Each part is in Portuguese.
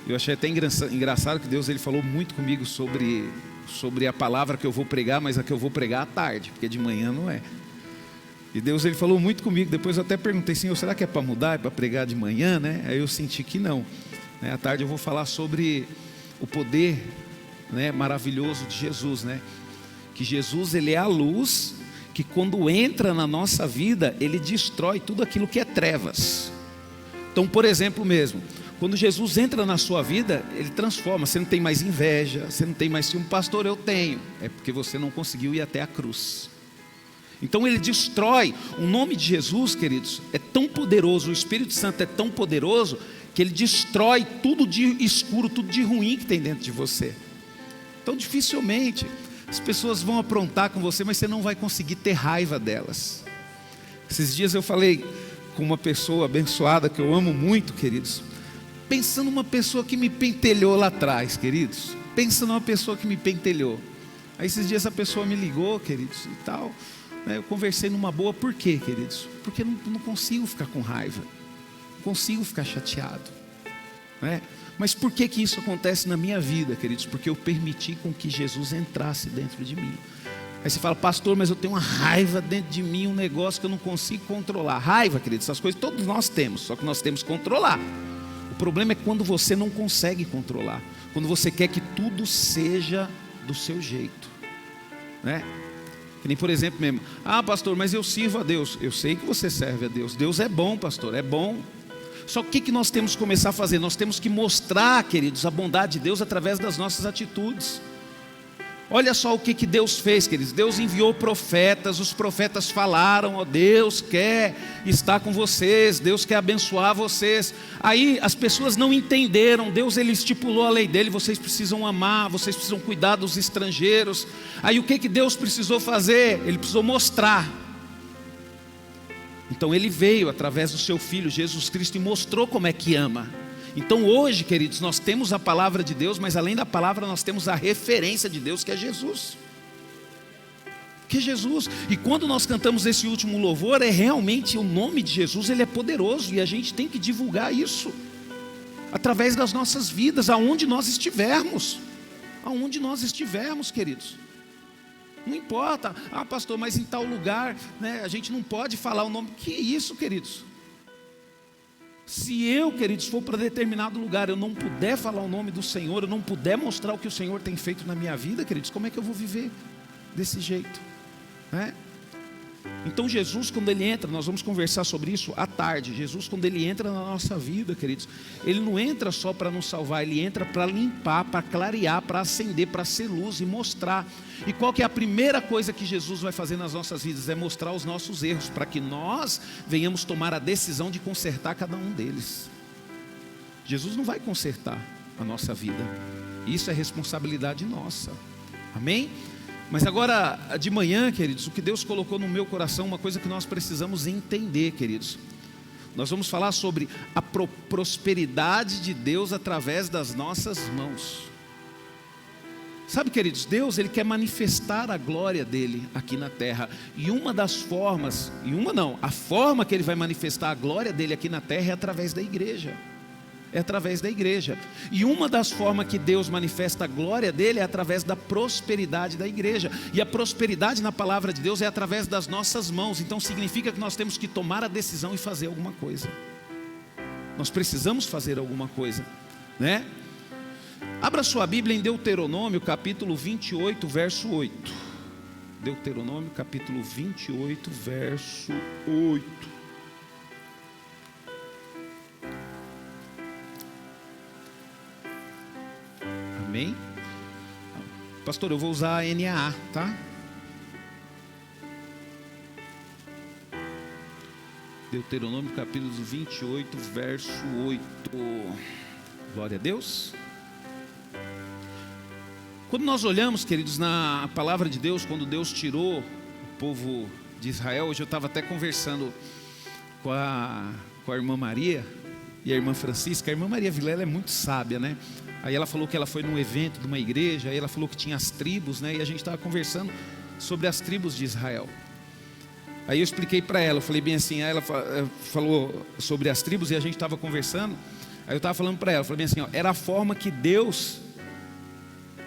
Eu achei até engraçado que Deus ele falou muito comigo sobre a palavra que eu vou pregar, mas a que eu vou pregar à tarde, porque de manhã não é. E Deus ele falou muito comigo. Depois eu até perguntei, Senhor, será que é para mudar, é para pregar de manhã, né? Aí eu senti que não. À tarde eu vou falar sobre o poder, né, maravilhoso de Jesus, né? Que Jesus ele é a luz que quando entra na nossa vida, ele destrói tudo aquilo que é trevas. Então, por exemplo mesmo, quando Jesus entra na sua vida, ele transforma. Você não tem mais inveja, você não tem mais ciúme. Pastor, eu tenho. É porque você não conseguiu ir até a cruz. Então ele destrói. O nome de Jesus, queridos, é tão poderoso, o Espírito Santo é tão poderoso, que ele destrói tudo de escuro, tudo de ruim que tem dentro de você. Então dificilmente as pessoas vão aprontar com você, mas você não vai conseguir ter raiva delas. Esses dias eu falei com uma pessoa abençoada que eu amo muito, queridos, pensando numa pessoa que me pentelhou lá atrás, queridos. Pensa numa pessoa que me pentelhou. Aí esses dias essa pessoa me ligou, queridos, e tal, né? Eu conversei numa boa. Por quê, queridos? Porque eu não consigo ficar com raiva, não consigo ficar chateado, né? Mas por que isso acontece na minha vida, queridos? Porque eu permiti com que Jesus entrasse dentro de mim. Aí você fala, pastor, mas eu tenho uma raiva dentro de mim, um negócio que eu não consigo controlar. Raiva, queridos, essas coisas todos nós temos, só que nós temos que controlar. O problema é quando você não consegue controlar, quando você quer que tudo seja do seu jeito, né? Que nem, por exemplo mesmo, pastor, mas eu sirvo a Deus. Eu sei que você serve a Deus. Deus é bom, pastor, é bom. Só que o que nós temos que começar a fazer? Nós temos que mostrar, queridos, a bondade de Deus através das nossas atitudes. Olha só o que Deus fez, queridos. Deus enviou profetas, os profetas falaram, ó, Deus quer estar com vocês, Deus quer abençoar vocês. Aí as pessoas não entenderam. Deus ele estipulou a lei dele, vocês precisam amar, vocês precisam cuidar dos estrangeiros. Aí o que Deus precisou fazer? Ele precisou mostrar. Então ele veio através do seu Filho Jesus Cristo e mostrou como é que ama. Então hoje, queridos, nós temos a palavra de Deus, mas além da palavra nós temos a referência de Deus, que é Jesus. Que é Jesus. E quando nós cantamos esse último louvor, é realmente o nome de Jesus, ele é poderoso, e a gente tem que divulgar isso através das nossas vidas, aonde nós estivermos. Aonde nós estivermos, queridos. Não importa, pastor, mas em tal lugar, né, a gente não pode falar o nome. Que isso, queridos? Se eu, queridos, for para determinado lugar, eu não puder falar o nome do Senhor, eu não puder mostrar o que o Senhor tem feito na minha vida, queridos, como é que eu vou viver desse jeito, né? Então Jesus, quando ele entra, nós vamos conversar sobre isso à tarde. Jesus, quando ele entra na nossa vida, queridos, ele não entra só para nos salvar, ele entra para limpar, para clarear, para acender, para ser luz e mostrar. E qual que é a primeira coisa que Jesus vai fazer nas nossas vidas? É mostrar os nossos erros, para que nós venhamos tomar a decisão de consertar cada um deles. Jesus não vai consertar a nossa vida, isso é responsabilidade nossa, amém? Mas agora de manhã, queridos, o que Deus colocou no meu coração, uma coisa que nós precisamos entender, queridos. Nós vamos falar sobre a prosperidade de Deus através das nossas mãos. Sabe, queridos, Deus ele quer manifestar a glória dele aqui na terra. E uma das formas, a forma que ele vai manifestar a glória dele aqui na terra é através da igreja. É através da igreja. E uma das formas que Deus manifesta a glória dele é através da prosperidade da igreja. E a prosperidade na palavra de Deus é através das nossas mãos. Então significa que nós temos que tomar a decisão e fazer alguma coisa. Nós precisamos fazer alguma coisa, né? Abra sua Bíblia em Deuteronômio capítulo 28, verso 8. Deuteronômio capítulo 28, verso 8. Amém? Pastor, eu vou usar a NAA, tá? Deuteronômio capítulo 28, verso 8. Glória a Deus. Quando nós olhamos, queridos, na palavra de Deus, quando Deus tirou o povo de Israel, hoje eu estava até conversando com a irmã Maria e a irmã Francisca. A irmã Maria Vilela é muito sábia, né? Aí ela falou que ela foi num evento de uma igreja, aí ela falou que tinha as tribos, né? E a gente estava conversando sobre as tribos de Israel. Aí eu expliquei para ela, eu falei bem assim, aí ela falou sobre as tribos e a gente estava conversando. Aí eu estava falando para ela, falei assim, ó, era a forma que Deus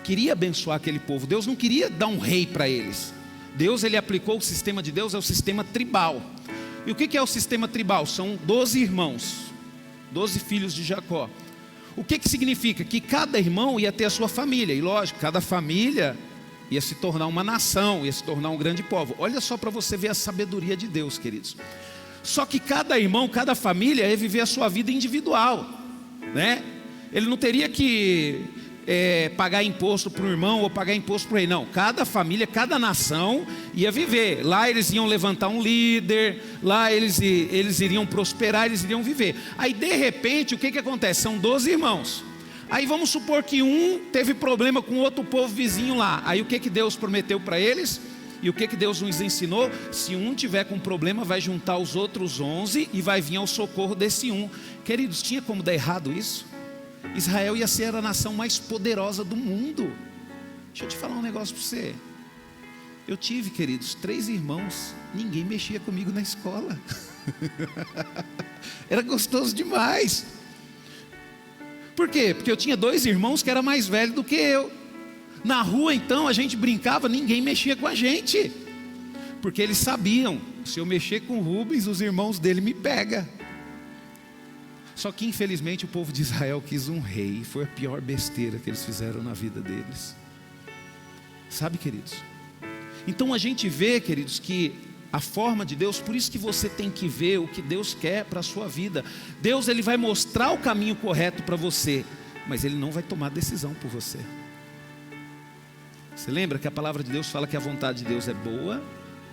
queria abençoar aquele povo. Deus não queria dar um rei para eles. Deus, ele aplicou o sistema de Deus, é o sistema tribal. E o que é o sistema tribal? São 12 irmãos, 12 filhos de Jacó. O que significa? Que cada irmão ia ter a sua família. E lógico, cada família ia se tornar uma nação, ia se tornar um grande povo. Olha só para você ver a sabedoria de Deus, queridos. Só que cada irmão, cada família ia viver a sua vida individual, né? Ele não teria que pagar imposto para o irmão ou pagar imposto para o rei. Não, cada família, cada nação ia viver. Lá eles iam levantar um líder, lá eles iriam prosperar, eles iriam viver. Aí de repente, o que acontece? São 12 irmãos. Aí vamos supor que um teve problema com outro povo vizinho lá. Aí o que Deus prometeu para eles? E o que Deus nos ensinou? Se um tiver com problema, vai juntar os outros 11 e vai vir ao socorro desse um. Queridos, tinha como dar errado isso? Israel ia ser a nação mais poderosa do mundo. Deixa eu te falar um negócio para você. Eu tive, queridos, 3 irmãos. Ninguém mexia comigo na escola. Era gostoso demais. Por quê? Porque eu tinha 2 irmãos que eram mais velhos do que eu. Na rua então a gente brincava, ninguém mexia com a gente. Porque eles sabiam, se eu mexer com o Rubens, os irmãos dele me pegam. Só que infelizmente o povo de Israel quis um rei. Foi a pior besteira que eles fizeram na vida deles. Sabe, queridos? Então a gente vê, queridos, que a forma de Deus, por isso que você tem que ver o que Deus quer para a sua vida. Deus, ele vai mostrar o caminho correto para você, mas ele não vai tomar decisão por você. Você lembra que a palavra de Deus fala que a vontade de Deus é boa,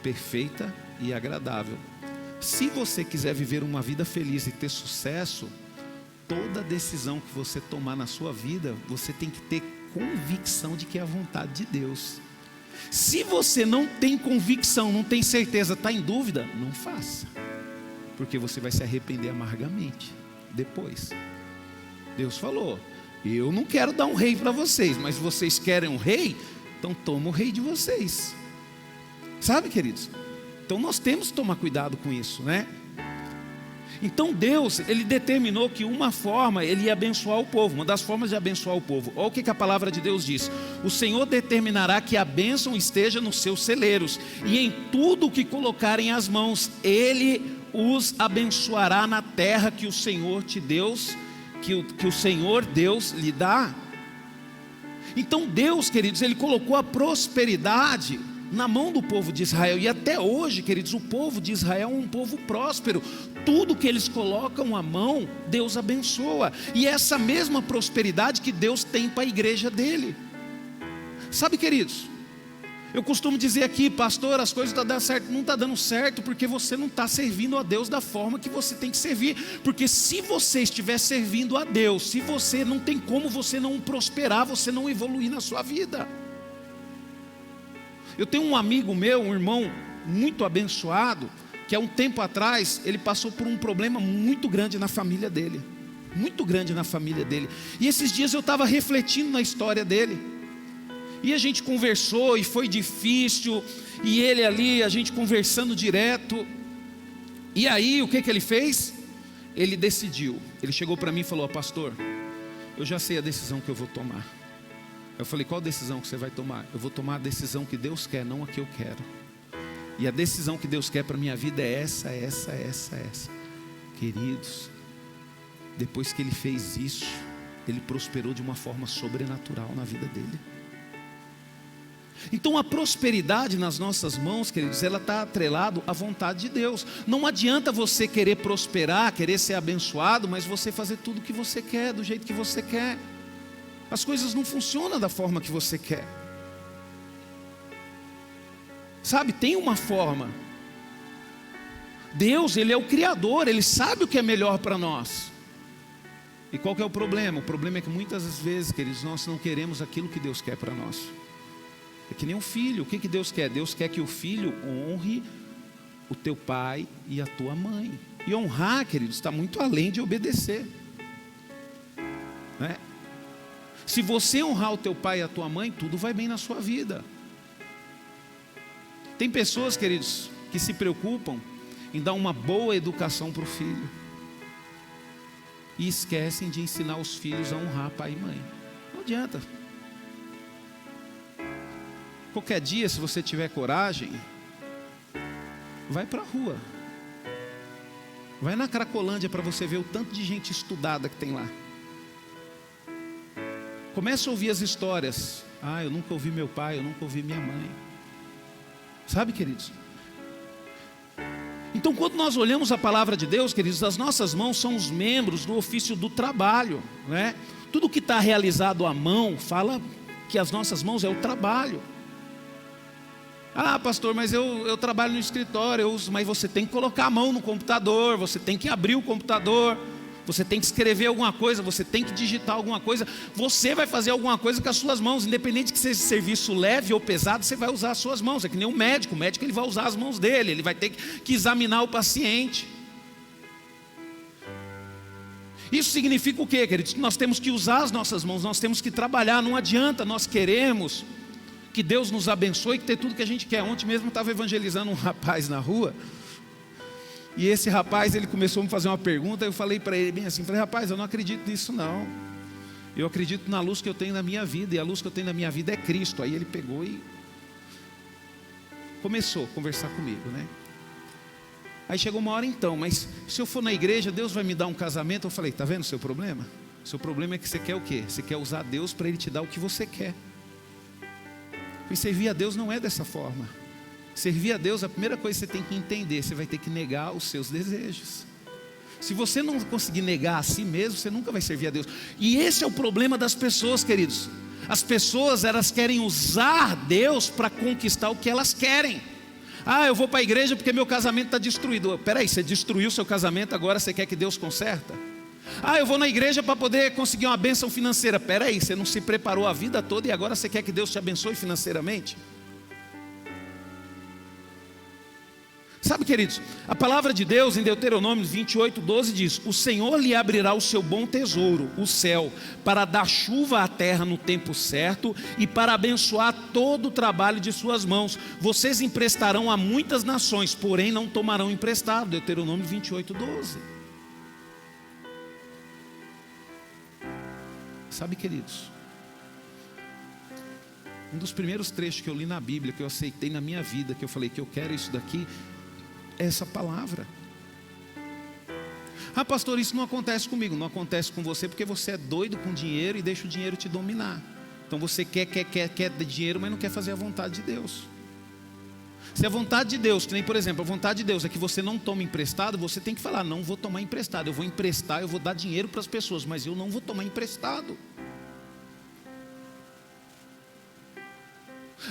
perfeita e agradável. Se você quiser viver uma vida feliz e ter sucesso, toda decisão que você tomar na sua vida, você tem que ter convicção de que é a vontade de Deus. Se você não tem convicção, não tem certeza, está em dúvida, não faça, porque você vai se arrepender amargamente depois. Deus falou, eu não quero dar um rei para vocês, mas vocês querem um rei, então toma o rei de vocês. Sabe, queridos? Então nós temos que tomar cuidado com isso, né? Então Deus, ele determinou que uma forma ele ia abençoar o povo, uma das formas de abençoar o povo. Olha o que a palavra de Deus diz: o Senhor determinará que a bênção esteja nos seus celeiros, e em tudo o que colocarem as mãos, Ele os abençoará na terra que o Senhor te deu, que o Senhor Deus lhe dá. Então Deus, queridos, ele colocou a prosperidade na mão do povo de Israel, e até hoje, queridos, o povo de Israel é um povo próspero. Tudo que eles colocam a mão, Deus abençoa, e é essa mesma prosperidade que Deus tem para a igreja dele. Sabe, queridos, eu costumo dizer aqui, pastor, as coisas estão dando certo. Não está dando certo porque você não está servindo a Deus da forma que você tem que servir. Porque se você estiver servindo a Deus, se você não tem como você não prosperar, você não evoluir na sua vida. Eu tenho um amigo meu, um irmão muito abençoado, que há um tempo atrás, ele passou por um problema muito grande na família dele. Muito grande na família dele. E esses dias eu estava refletindo na história dele. E a gente conversou e foi difícil. E ele ali, a gente conversando direto. E aí, o que ele fez? Ele decidiu. Ele chegou para mim e falou: pastor, eu já sei a decisão que eu vou tomar. Eu falei: qual decisão que você vai tomar? Eu vou tomar a decisão que Deus quer, não a que eu quero. E a decisão que Deus quer para a minha vida é essa. Queridos, depois que ele fez isso, ele prosperou de uma forma sobrenatural na vida dele. Então a prosperidade nas nossas mãos, queridos, ela está atrelada à vontade de Deus. Não adianta você querer prosperar, querer ser abençoado, mas você fazer tudo o que você quer, do jeito que você quer. As coisas não funcionam da forma que você quer. Sabe, tem uma forma. Deus, ele é o Criador, ele sabe o que é melhor para nós. E qual que é o problema? O problema é que muitas vezes, queridos, nós não queremos aquilo que Deus quer para nós. É que nem um filho. O que Deus quer? Deus quer que o filho honre o teu pai e a tua mãe. E honrar, queridos, está muito além de obedecer, né? Se você honrar o teu pai e a tua mãe, tudo vai bem na sua vida. Tem pessoas, queridos, que se preocupam em dar uma boa educação para o filho. e esquecem de ensinar os filhos a honrar pai e mãe. Não adianta. Qualquer dia, se você tiver coragem, vai para a rua. Vai na Cracolândia para você ver o tanto de gente estudada que tem lá. Começa a ouvir as histórias. Eu nunca ouvi meu pai, eu nunca ouvi minha mãe. Sabe, queridos? Então, quando nós olhamos a palavra de Deus, queridos, as nossas mãos são os membros do ofício do trabalho, né? Tudo que está realizado à mão, fala que as nossas mãos é o trabalho. Pastor, mas eu trabalho no escritório, mas você tem que colocar a mão no computador, você tem que abrir o computador, você tem que escrever alguma coisa, você tem que digitar alguma coisa, você vai fazer alguma coisa com as suas mãos, independente que seja serviço leve ou pesado, você vai usar as suas mãos. É que nem o médico ele vai usar as mãos dele, ele vai ter que examinar o paciente. Isso significa o quê, queridos? Nós temos que usar as nossas mãos, nós temos que trabalhar. Não adianta nós queremos que Deus nos abençoe e que ter tudo que a gente quer. Ontem mesmo eu estava evangelizando um rapaz na rua, e esse rapaz, ele começou a me fazer uma pergunta. Eu falei para ele bem assim, rapaz, eu não acredito nisso não. Eu acredito na luz que eu tenho na minha vida, e a luz que eu tenho na minha vida é Cristo. Aí ele pegou e começou a conversar comigo, né? Aí chegou uma hora, então, mas se eu for na igreja, Deus vai me dar um casamento? Eu falei, está vendo o seu problema? O seu problema é que você quer o quê? Você quer usar Deus para Ele te dar o que você quer. E servir a Deus não é dessa forma. Servir a Deus, a primeira coisa que você tem que entender, você vai ter que negar os seus desejos. Se você não conseguir negar a si mesmo, você nunca vai servir a Deus. E esse é o problema das pessoas, queridos. As pessoas, elas querem usar Deus para conquistar o que elas querem. Eu vou para a igreja porque meu casamento está destruído. Peraí, você destruiu seu casamento, agora você quer que Deus conserta? Eu vou na igreja para poder conseguir uma bênção financeira. Peraí, você não se preparou a vida toda e agora você quer que Deus te abençoe financeiramente? Sabe, queridos, a palavra de Deus em Deuteronômio 28:12 diz: o Senhor lhe abrirá o seu bom tesouro, o céu, para dar chuva à terra no tempo certo e para abençoar todo o trabalho de suas mãos. Vocês emprestarão a muitas nações, porém não tomarão emprestado. Deuteronômio 28:12. Sabe, queridos, um dos primeiros trechos que eu li na Bíblia, que eu aceitei na minha vida, que eu falei que eu quero isso daqui, é essa palavra. Pastor, isso não acontece comigo. Não acontece com você porque você é doido com dinheiro e deixa o dinheiro te dominar. Então você quer dinheiro, mas não quer fazer a vontade de Deus. Se a vontade de Deus, que nem por exemplo, a vontade de Deus é que você não tome emprestado, você tem que falar, não vou tomar emprestado. Eu vou emprestar, eu vou dar dinheiro para as pessoas, mas eu não vou tomar emprestado.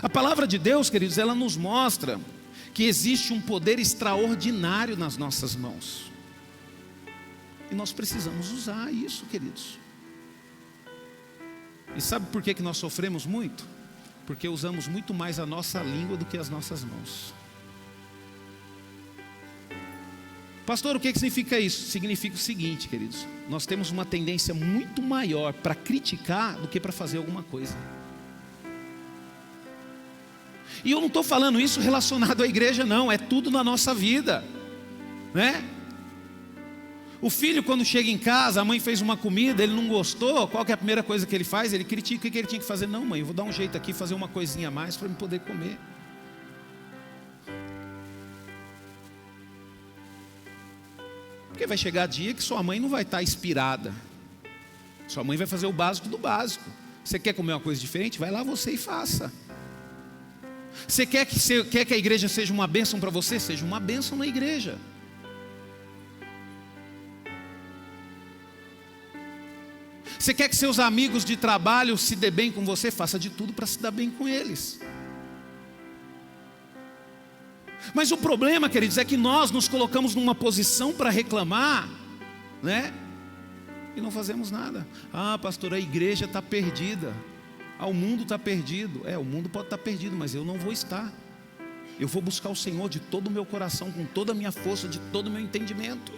A palavra de Deus, queridos, ela nos mostra que existe um poder extraordinário nas nossas mãos. E nós precisamos usar isso, queridos. E sabe por que nós sofremos muito? Porque usamos muito mais a nossa língua do que as nossas mãos. Pastor, o que significa isso? Significa o seguinte, queridos: nós temos uma tendência muito maior para criticar do que para fazer alguma coisa. E eu não estou falando isso relacionado à igreja, não. É tudo na nossa vida, né? O filho, quando chega em casa, a mãe fez uma comida, ele não gostou. Qual que é a primeira coisa que ele faz? Ele critica. O que ele tinha que fazer? Não, mãe, eu vou dar um jeito aqui, fazer uma coisinha a mais para eu poder comer. Porque vai chegar dia que sua mãe não vai estar inspirada. Sua mãe vai fazer o básico do básico. Você quer comer uma coisa diferente? Vai lá você e faça. Você quer que a igreja seja uma bênção para você? Seja uma bênção na igreja. Você quer que seus amigos de trabalho se dê bem com você? Faça de tudo para se dar bem com eles. Mas o problema, queridos, é que nós nos colocamos numa posição para reclamar, né? E não fazemos nada. Pastor, a igreja está perdida. O mundo está perdido. O mundo pode estar perdido, mas eu não vou estar. Eu vou buscar o Senhor de todo o meu coração, com toda a minha força, de todo o meu entendimento.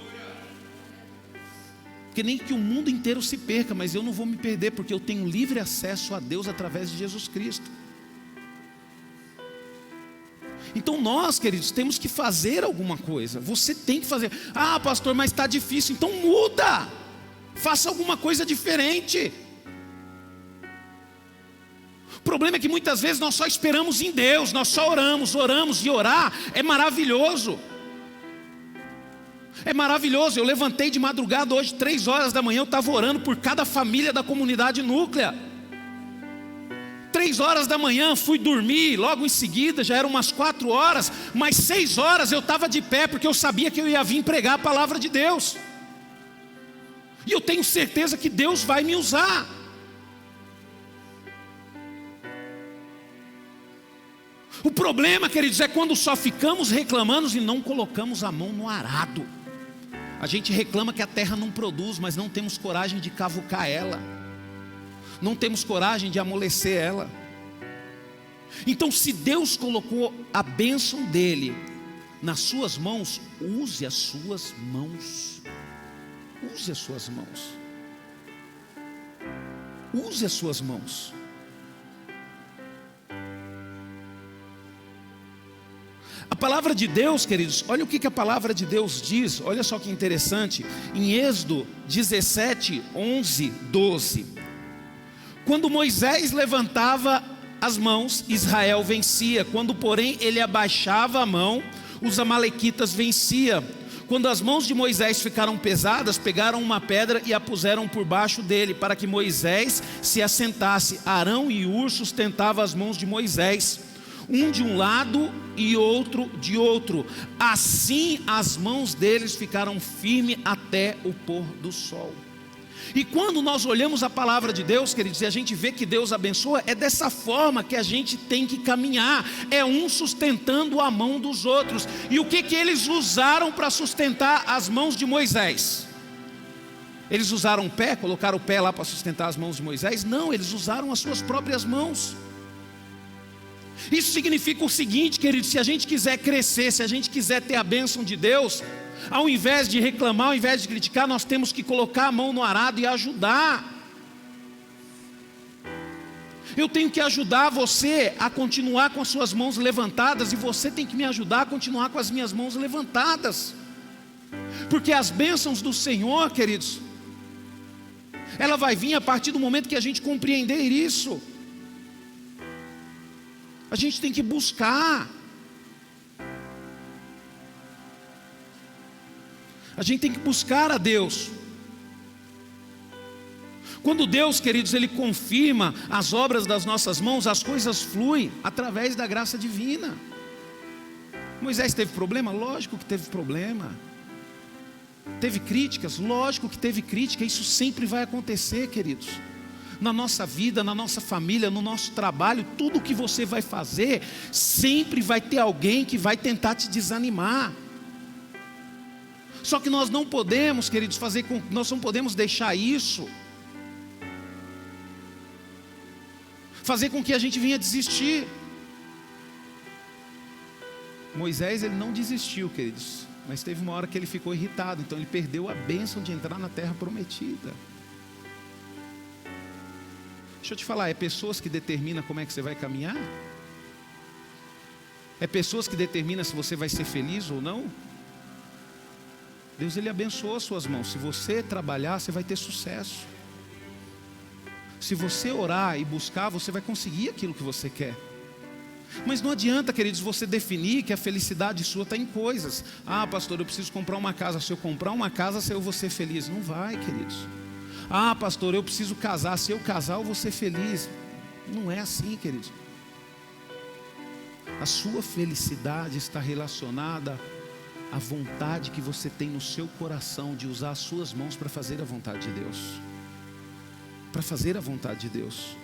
Porque nem que o mundo inteiro se perca, mas eu não vou me perder, porque eu tenho livre acesso a Deus através de Jesus Cristo. Então nós, queridos, temos que fazer alguma coisa. Você tem que fazer. Pastor, mas está difícil. Então muda. Faça alguma coisa diferente. O problema é que muitas vezes nós só esperamos em Deus, nós só oramos, e orar é maravilhoso. É maravilhoso. Eu levantei de madrugada hoje, 3 horas da manhã, eu estava orando por cada família da comunidade núclea. 3 horas da manhã, fui dormir, logo em seguida, já eram umas 4 horas, mas 6 horas eu estava de pé, porque eu sabia que eu ia vir pregar a palavra de Deus. E eu tenho certeza que Deus vai me usar. O problema, queridos, é quando só ficamos reclamando e não colocamos a mão no arado. A gente reclama que a terra não produz, mas não temos coragem de cavucar ela. Não temos coragem de amolecer ela. Então, se Deus colocou a bênção dele nas suas mãos, use as suas mãos. Use as suas mãos. Use as suas mãos. A palavra de Deus, queridos, olha o que a palavra de Deus diz. Olha só que interessante. Em Êxodo 17, 11, 12. Quando Moisés levantava as mãos, Israel vencia. Quando, porém, ele abaixava a mão, os amalequitas venciam. Quando as mãos de Moisés ficaram pesadas, pegaram uma pedra e a puseram por baixo dele, para que Moisés se assentasse. Arão e Hur sustentavam as mãos de Moisés, um de um lado e outro de outro. Assim as mãos deles ficaram firmes até o pôr do sol. E quando nós olhamos a palavra de Deus, queridos, e a gente vê que Deus abençoa, é dessa forma que a gente tem que caminhar. É um sustentando a mão dos outros. E o que eles usaram para sustentar as mãos de Moisés? Eles usaram o pé, colocaram o pé lá para sustentar as mãos de Moisés? Não, eles usaram as suas próprias mãos. Isso significa o seguinte, queridos: se a gente quiser crescer, se a gente quiser ter a bênção de Deus, ao invés de reclamar, ao invés de criticar, nós temos que colocar a mão no arado e ajudar. Eu tenho que ajudar você a continuar com as suas mãos levantadas, e você tem que me ajudar a continuar com as minhas mãos levantadas. Porque as bênçãos do Senhor, queridos, ela vai vir a partir do momento que a gente compreender isso. A gente tem que buscar. A gente tem que buscar a Deus. Quando Deus, queridos, Ele confirma as obras das nossas mãos, as coisas fluem através da graça divina. Moisés teve problema? Lógico que teve problema. Teve críticas? Lógico que teve crítica. Isso sempre vai acontecer, queridos. Na nossa vida, na nossa família, no nosso trabalho, tudo que você vai fazer, sempre vai ter alguém que vai tentar te desanimar. Só que nós não podemos, queridos, nós não podemos deixar isso fazer com que a gente venha desistir. Moisés, ele não desistiu, queridos, mas teve uma hora que ele ficou irritado, então ele perdeu a bênção de entrar na terra prometida. Deixa eu te falar, é pessoas que determinam como é que você vai caminhar? É pessoas que determinam se você vai ser feliz ou não? Deus, Ele abençoa as suas mãos. Se você trabalhar, você vai ter sucesso. Se você orar e buscar, você vai conseguir aquilo que você quer. Mas não adianta, queridos, você definir que a felicidade sua está em coisas. Ah, pastor, eu preciso comprar uma casa. Se eu comprar uma casa, eu vou ser feliz. Não vai, queridos. Ah, pastor, eu preciso casar. Se eu casar, eu vou ser feliz. Não é assim, queridos. A sua felicidade está relacionada à vontade que você tem no seu coração de usar as suas mãos para fazer a vontade de Deus. Para fazer a vontade de Deus.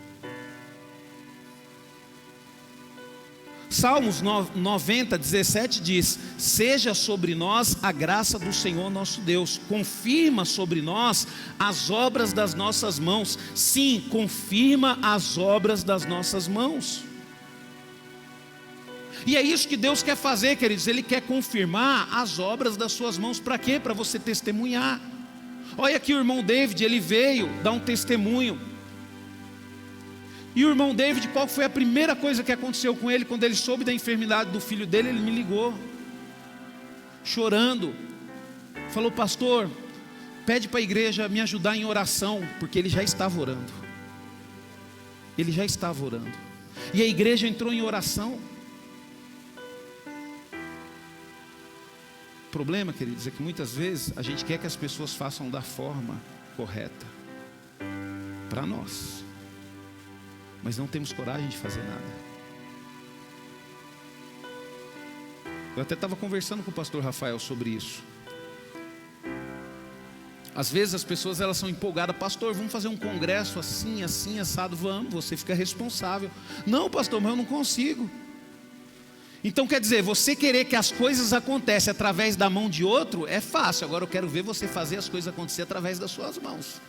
Salmos 90, 17 diz: seja sobre nós a graça do Senhor nosso Deus, confirma sobre nós as obras das nossas mãos. Sim, confirma as obras das nossas mãos. E é isso que Deus quer fazer, queridos. Ele quer confirmar as obras das suas mãos. Para quê? Para você testemunhar. Olha aqui o irmão David, ele veio dar um testemunho. E o irmão David, qual foi a primeira coisa que aconteceu com ele? Quando ele soube da enfermidade do filho dele, ele me ligou, chorando. Falou: pastor, pede para a igreja me ajudar em oração, porque ele já estava orando. Ele já estava orando. E a igreja entrou em oração. O problema, queridos, é que muitas vezes a gente quer que as pessoas façam da forma correta para nós, mas não temos coragem de fazer nada. Eu até estava conversando com o pastor Rafael sobre isso. Às vezes as pessoas elas são empolgadas: pastor, vamos fazer um congresso assim, assim, assado. Vamos, você fica responsável. Não, pastor, mas eu não consigo. Então quer dizer, você querer que as coisas aconteçam através da mão de outro é fácil. Agora eu quero ver você fazer as coisas acontecer através das suas mãos.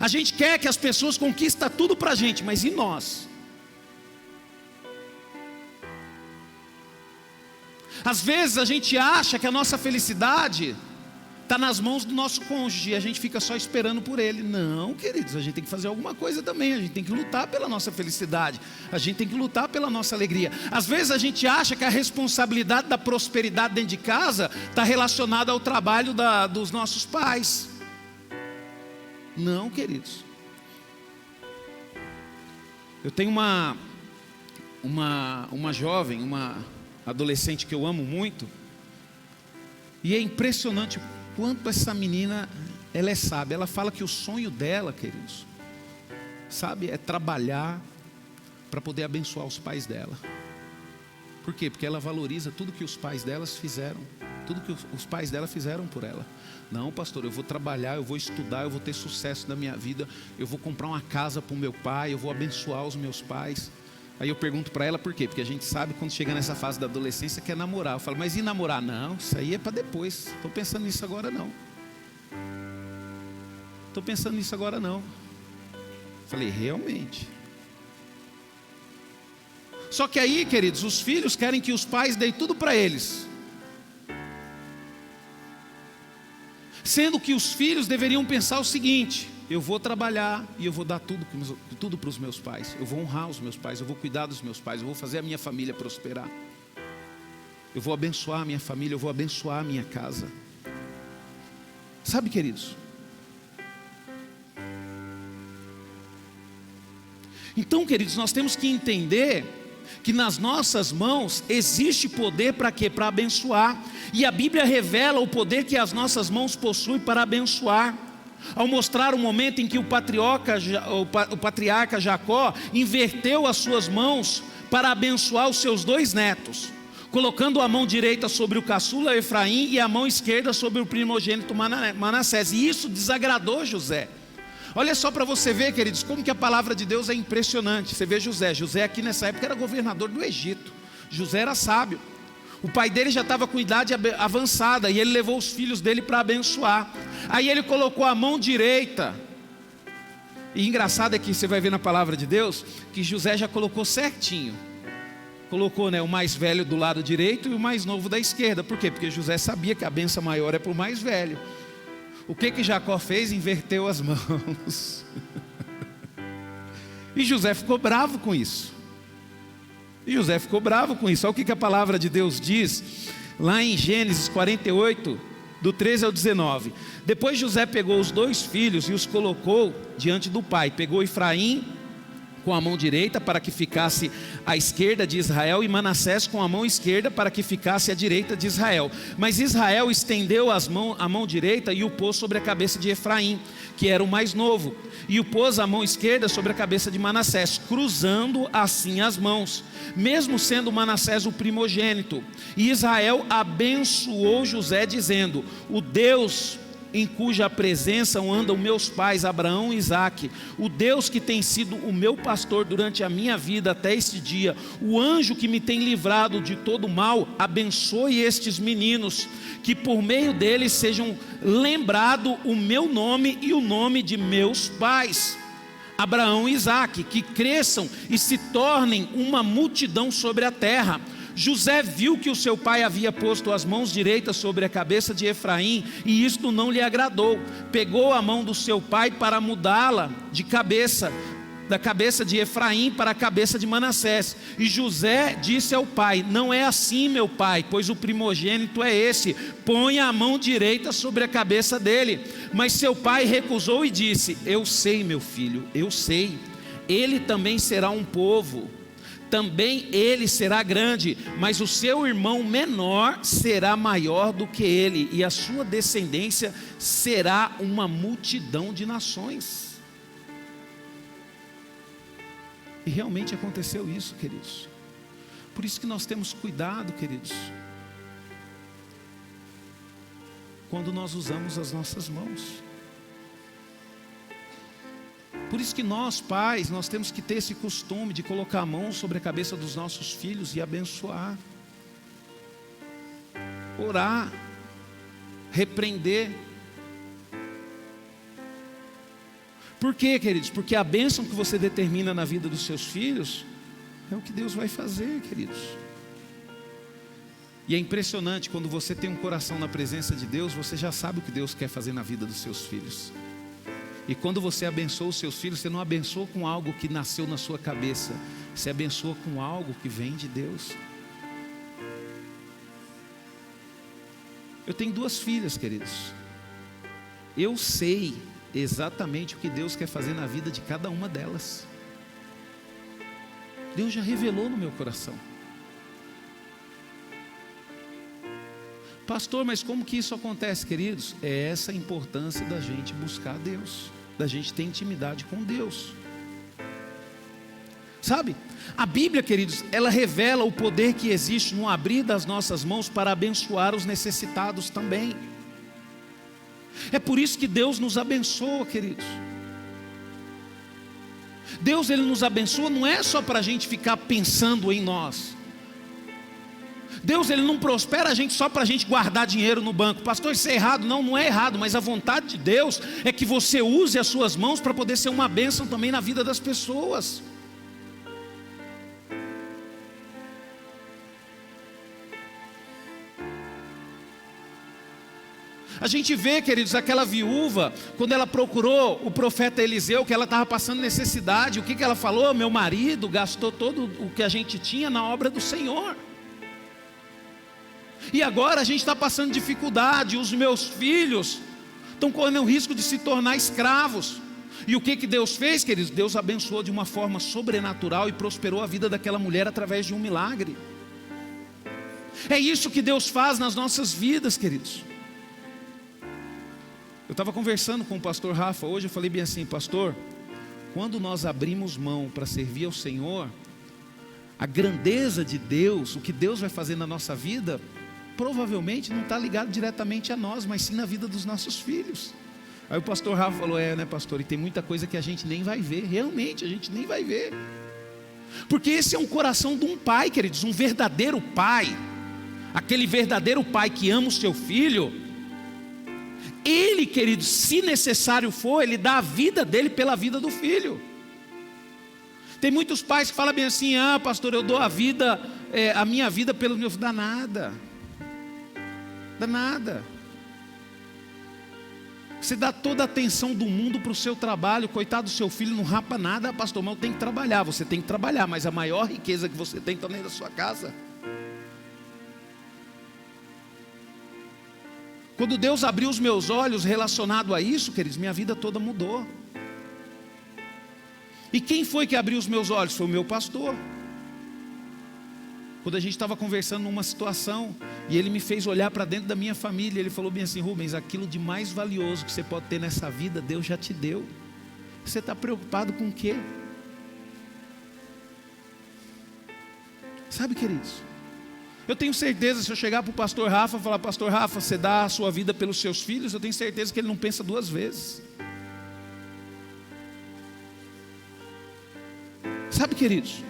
A gente quer que as pessoas conquistem tudo para a gente, mas e nós? Às vezes a gente acha que a nossa felicidade está nas mãos do nosso cônjuge e a gente fica só esperando por ele. Não, queridos, a gente tem que fazer alguma coisa também. A gente tem que lutar pela nossa felicidade, a gente tem que lutar pela nossa alegria. Às vezes a gente acha que a responsabilidade da prosperidade dentro de casa está relacionada ao trabalho dos nossos pais. Não, queridos. Eu tenho uma jovem, uma adolescente que eu amo muito, e é impressionante o quanto essa menina, ela é sábia. Ela fala que o sonho dela, queridos, sabe, é trabalhar para poder abençoar os pais dela. Por quê? Porque ela valoriza tudo que os pais delas fizeram, tudo que os pais dela fizeram por ela. Não, pastor, eu vou trabalhar, eu vou estudar, eu vou ter sucesso na minha vida, eu vou comprar uma casa para o meu pai, eu vou abençoar os meus pais. Aí eu pergunto para ela por quê? Porque a gente sabe quando chega nessa fase da adolescência quer namorar. Eu falo, mas e namorar? Não, isso aí é para depois. Estou pensando nisso agora não. Estou pensando nisso agora não. Falei, realmente. Só que aí, queridos, os filhos querem que os pais deem tudo para eles. Sendo que os filhos deveriam pensar o seguinte: eu vou trabalhar e eu vou dar tudo para os meus pais. Eu vou honrar os meus pais, eu vou cuidar dos meus pais, eu vou fazer a minha família prosperar. Eu vou abençoar a minha família, eu vou abençoar a minha casa. Sabe, queridos? Então, queridos, nós temos que entender que nas nossas mãos existe poder para quê? Para abençoar. E a Bíblia revela o poder que as nossas mãos possuem para abençoar, ao mostrar o momento em que o patriarca Jacó inverteu as suas mãos para abençoar os seus 2 netos, colocando a mão direita sobre o caçula Efraim e a mão esquerda sobre o primogênito Manassés. E isso desagradou José. Olha só para você ver, queridos, como que a palavra de Deus é impressionante. Você vê José aqui nessa época era governador do Egito. José era sábio. O pai dele já estava com idade avançada e ele levou os filhos dele para abençoar. Aí ele colocou a mão direita. E engraçado é que você vai ver na palavra de Deus que José já colocou certinho. Colocou, o mais velho do lado direito e o mais novo da esquerda. Por quê? Porque José sabia que a bênção maior é para o mais velho. O que Jacó fez? Inverteu as mãos. E José ficou bravo com isso. Olha o que a palavra de Deus diz lá em Gênesis 48, do 13 ao 19. Depois José pegou os 2 filhos e os colocou diante do pai. Pegou Efraim com a mão direita para que ficasse à esquerda de Israel, e Manassés com a mão esquerda para que ficasse à direita de Israel. Mas Israel estendeu a mão direita e o pôs sobre a cabeça de Efraim, que era o mais novo, e o pôs a mão esquerda sobre a cabeça de Manassés, cruzando assim as mãos, mesmo sendo Manassés o primogênito. E Israel abençoou José, dizendo: o Deus em cuja presença andam meus pais Abraão e Isaque, o Deus que tem sido o meu pastor durante a minha vida até este dia, o anjo que me tem livrado de todo mal, abençoe estes meninos, que por meio deles sejam lembrado o meu nome e o nome de meus pais Abraão e Isaque, que cresçam e se tornem uma multidão sobre a terra. José viu que o seu pai havia posto as mãos direitas sobre a cabeça de Efraim, e isto não lhe agradou. Pegou a mão do seu pai para mudá-la de cabeça, da cabeça de Efraim para a cabeça de Manassés. E José disse ao pai: não é assim, meu pai, pois o primogênito é esse, ponha a mão direita sobre a cabeça dele. Mas seu pai recusou e disse: eu sei, meu filho, eu sei, ele também será um povo, também ele será grande, mas o seu irmão menor será maior do que ele, e a sua descendência será uma multidão de nações. E realmente aconteceu isso, queridos. Por isso que nós temos cuidado, queridos, quando nós usamos as nossas mãos. Por isso que nós, pais, nós temos que ter esse costume de colocar a mão sobre a cabeça dos nossos filhos e abençoar, orar, repreender. Por quê, queridos? Porque a bênção que você determina na vida dos seus filhos é o que Deus vai fazer, queridos. E é impressionante, quando você tem um coração na presença de Deus, você já sabe o que Deus quer fazer na vida dos seus filhos. E quando você abençoa os seus filhos, você não abençoa com algo que nasceu na sua cabeça, você abençoa com algo que vem de Deus. Eu tenho 2 filhas, queridos. Eu sei exatamente o que Deus quer fazer na vida de cada uma delas. Deus já revelou no meu coração. Pastor, mas como que isso acontece, queridos? É essa a importância da gente buscar Deus, da gente ter intimidade com Deus. Sabe, a Bíblia, queridos, ela revela o poder que existe no abrir das nossas mãos para abençoar os necessitados também. É por isso que Deus nos abençoa, queridos. Deus, Ele nos abençoa não é só para a gente ficar pensando em nós. Deus, Ele não prospera a gente só para a gente guardar dinheiro no banco. Pastor, isso é errado? Não, não é errado, mas a vontade de Deus é que você use as suas mãos para poder ser uma bênção também na vida das pessoas. A gente vê, queridos, aquela viúva, quando ela procurou o profeta Eliseu, que ela estava passando necessidade, o que ela falou? Meu marido gastou todo o que a gente tinha na obra do Senhor. E agora a gente está passando dificuldade, os meus filhos estão correndo o risco de se tornar escravos. E o que Deus fez, queridos? Deus abençoou de uma forma sobrenatural e prosperou a vida daquela mulher através de um milagre. É isso que Deus faz nas nossas vidas, queridos. Eu estava conversando com o pastor Rafa hoje, eu falei bem assim: pastor, quando nós abrimos mão para servir ao Senhor, a grandeza de Deus, o que Deus vai fazer na nossa vida, provavelmente não está ligado diretamente a nós, mas sim na vida dos nossos filhos. Aí o pastor Rafa falou: né, pastor, e tem muita coisa que a gente nem vai ver. Realmente a gente nem vai ver, porque esse é um coração de um pai, queridos, um verdadeiro pai. Aquele verdadeiro pai que ama o seu filho, ele, queridos, se necessário for, ele dá a vida dele pela vida do filho. Tem muitos pais que falam bem assim: ah, pastor, eu dou a minha vida pelo meu filho. Dá nada. Dá nada. Você dá toda a atenção do mundo para o seu trabalho, coitado do seu filho, não rapa nada. Pastor, mas eu tenho que trabalhar. Você tem que trabalhar, mas a maior riqueza que você tem está dentro da sua casa. Quando Deus abriu os meus olhos relacionado a isso, queridos, minha vida toda mudou. E quem foi que abriu os meus olhos? Foi o meu pastor. Quando a gente estava conversando numa situação, e ele me fez olhar para dentro da minha família, ele falou bem assim: Rubens, aquilo de mais valioso que você pode ter nessa vida, Deus já te deu. Você está preocupado com o quê? Sabe, queridos, eu tenho certeza, se eu chegar para o pastor Rafa e falar: pastor Rafa, você dá a sua vida pelos seus filhos, eu tenho certeza que ele não pensa 2 vezes. Sabe, queridos,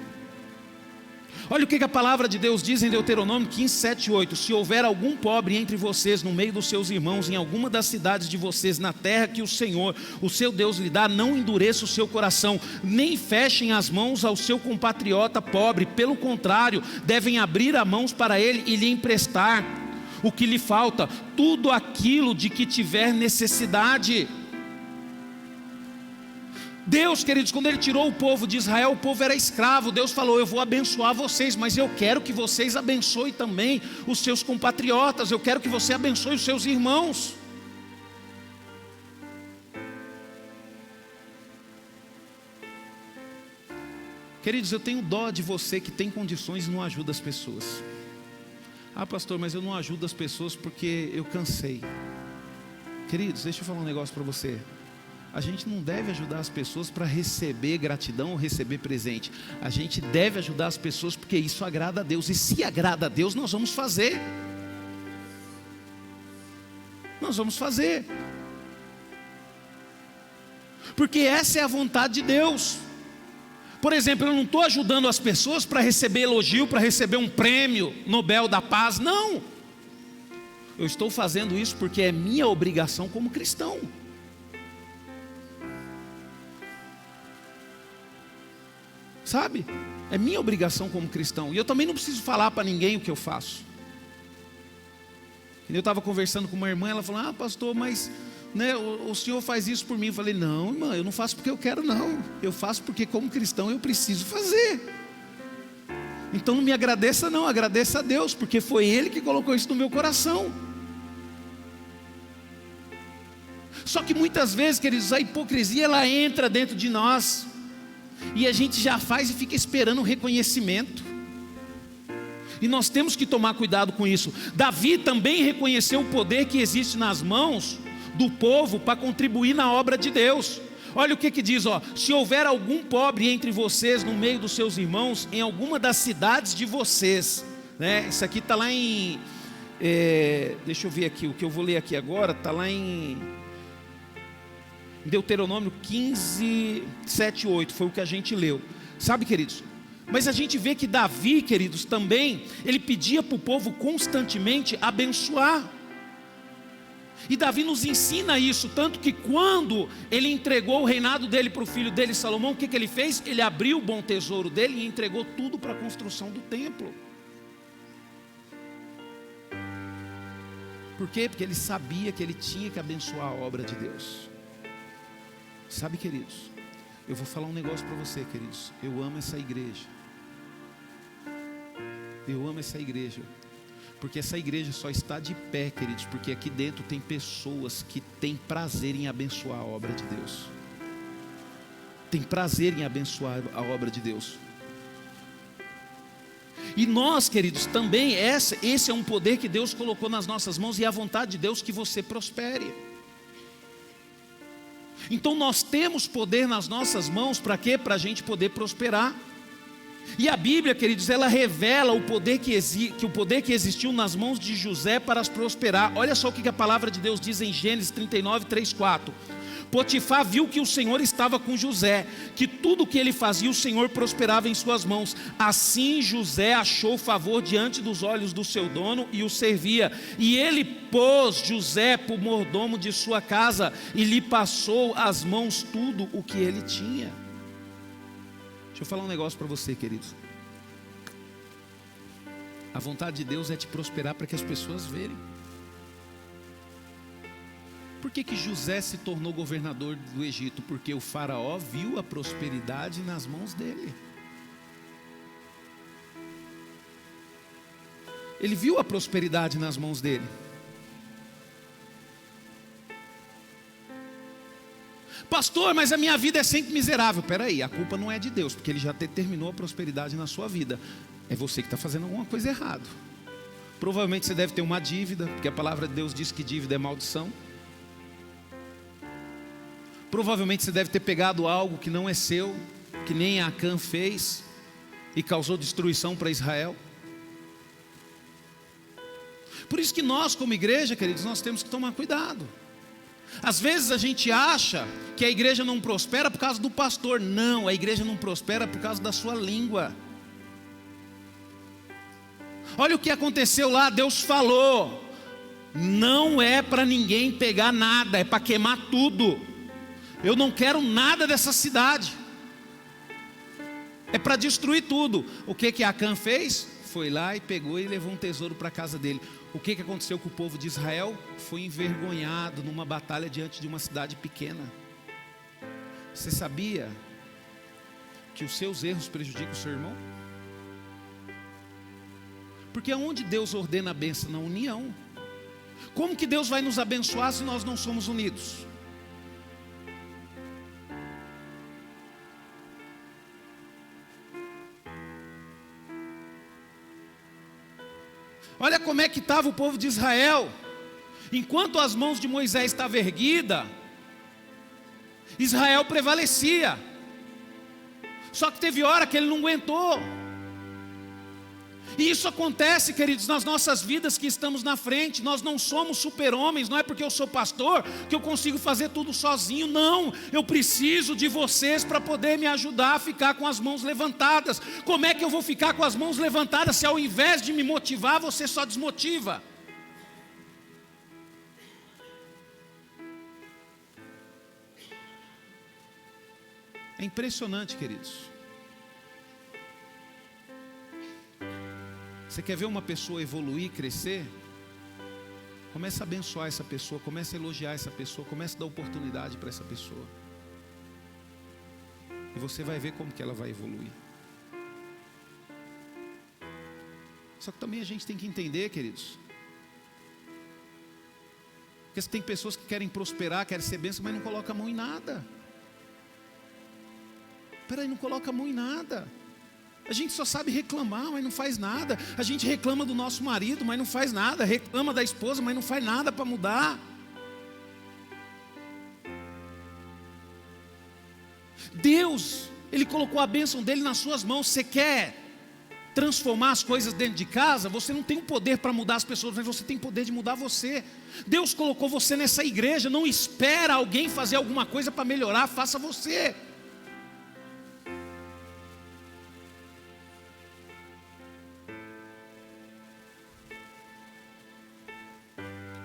olha o que a palavra de Deus diz em Deuteronômio 15, 7 e 8: se houver algum pobre entre vocês, no meio dos seus irmãos, em alguma das cidades de vocês, na terra que o Senhor, o seu Deus, lhe dá, não endureça o seu coração, nem fechem as mãos ao seu compatriota pobre. Pelo contrário, devem abrir as mãos para ele e lhe emprestar o que lhe falta, tudo aquilo de que tiver necessidade. Deus, queridos, quando Ele tirou o povo de Israel, o povo era escravo. Deus falou: eu vou abençoar vocês, mas eu quero que vocês abençoem também os seus compatriotas. Eu quero que você abençoe os seus irmãos. Queridos, eu tenho dó de você que tem condições e não ajuda as pessoas. Ah, pastor, mas eu não ajudo as pessoas porque eu cansei. Queridos, deixa eu falar um negócio para você. A gente não deve ajudar as pessoas para receber gratidão ou receber presente. A gente deve ajudar as pessoas porque isso agrada a Deus. E se agrada a Deus, nós vamos fazer. Nós vamos fazer. Porque essa é a vontade de Deus. Por exemplo, eu não estou ajudando as pessoas para receber elogio, para receber um prêmio Nobel da Paz. Não. Eu estou fazendo isso porque é minha obrigação como cristão. Sabe? É minha obrigação como cristão. E eu também não preciso falar para ninguém o que eu faço. Eu estava conversando com uma irmã, ela falou: ah, pastor, mas né, o senhor faz isso por mim. Eu falei: não, irmã, eu não faço porque eu quero, não. Eu faço porque como cristão eu preciso fazer. Então não me agradeça não, agradeça a Deus, porque foi Ele que colocou isso no meu coração. Só que muitas vezes, queridos, a hipocrisia ela entra dentro de nós. E a gente já faz e fica esperando o reconhecimento. E nós temos que tomar cuidado com isso. Davi também reconheceu o poder que existe nas mãos do povo para contribuir na obra de Deus. Olha o que diz, ó: se houver algum pobre entre vocês no meio dos seus irmãos, em alguma das cidades de vocês, né? Isso aqui está lá em deixa eu ver aqui, o que eu vou ler aqui agora está lá em Deuteronômio 15, 7 e 8, foi o que a gente leu. Sabe, queridos? Mas a gente vê que Davi, queridos, também, ele pedia para o povo constantemente abençoar. E Davi nos ensina isso, tanto que quando ele entregou o reinado dele para o filho dele, Salomão, o que ele fez? Ele abriu o bom tesouro dele e entregou tudo para a construção do templo. Por quê? Porque ele sabia que ele tinha que abençoar a obra de Deus. Sabe, queridos, eu vou falar um negócio para você, queridos. Eu amo essa igreja. Eu amo essa igreja. Porque essa igreja só está de pé, queridos, porque aqui dentro tem pessoas que têm prazer em abençoar a obra de Deus. Tem prazer em abençoar a obra de Deus. E nós, queridos, também esse é um poder que Deus colocou nas nossas mãos. E é a vontade de Deus que você prospere. Então nós temos poder nas nossas mãos, para quê? Para a gente poder prosperar. E a Bíblia, queridos, ela revela o poder que o poder que existiu nas mãos de José para prosperar. Olha só o que a palavra de Deus diz em Gênesis 39, 3, 4. Potifar viu que o Senhor estava com José, que tudo o que ele fazia o Senhor prosperava em suas mãos. Assim José achou favor diante dos olhos do seu dono e o servia. E ele pôs José por mordomo de sua casa e lhe passou às mãos tudo o que ele tinha. Deixa eu falar um negócio para você, queridos. A vontade de Deus é te prosperar para que as pessoas verem. Por que José se tornou governador do Egito? Porque o faraó viu a prosperidade nas mãos dele. Ele viu a prosperidade nas mãos dele. Pastor, mas a minha vida é sempre miserável. Espera aí, a culpa não é de Deus, porque Ele já determinou a prosperidade na sua vida. É você que está fazendo alguma coisa errada. Provavelmente você deve ter uma dívida, porque a palavra de Deus diz que dívida é maldição. Provavelmente você deve ter pegado algo que não é seu, que nem Acã fez e causou destruição para Israel. Por isso que nós, como igreja, queridos, nós temos que tomar cuidado. Às vezes a gente acha que a igreja não prospera por causa do pastor. Não, a igreja não prospera por causa da sua língua. Olha o que aconteceu lá, Deus falou: não é para ninguém pegar nada, é para queimar tudo. Eu não quero nada dessa cidade. É para destruir tudo. O que Acã fez? Foi lá e pegou e levou um tesouro para a casa dele. O que aconteceu com o povo de Israel? Foi envergonhado numa batalha diante de uma cidade pequena. Você sabia que os seus erros prejudicam o seu irmão? Porque aonde Deus ordena a bênção? Na união. Como que Deus vai nos abençoar se nós não somos unidos? Olha como é que estava o povo de Israel. Enquanto as mãos de Moisés estavam erguidas, Israel prevalecia. Só que teve hora que ele não aguentou. E isso acontece, queridos, nas nossas vidas que estamos na frente. Nós não somos super-homens. Não é porque eu sou pastor que eu consigo fazer tudo sozinho. Não, eu preciso de vocês para poder me ajudar a ficar com as mãos levantadas. Como é que eu vou ficar com as mãos levantadas se ao invés de me motivar, você só desmotiva? É impressionante, queridos. Você quer ver uma pessoa evoluir, crescer? Comece a abençoar essa pessoa, comece a elogiar essa pessoa, comece a dar oportunidade para essa pessoa. E você vai ver como que ela vai evoluir. Só que também a gente tem que entender, queridos, porque tem pessoas que querem prosperar, querem ser bênção, mas não colocam a mão em nada. Peraí, não coloca a mão em nada. A gente só sabe reclamar, mas não faz nada. A gente reclama do nosso marido, mas não faz nada. Reclama da esposa, mas não faz nada para mudar. Deus, Ele colocou a bênção dEle nas suas mãos. Você quer transformar as coisas dentro de casa? Você não tem o poder para mudar as pessoas, mas você tem poder de mudar você. Deus colocou você nessa igreja. Não espera alguém fazer alguma coisa para melhorar, faça você.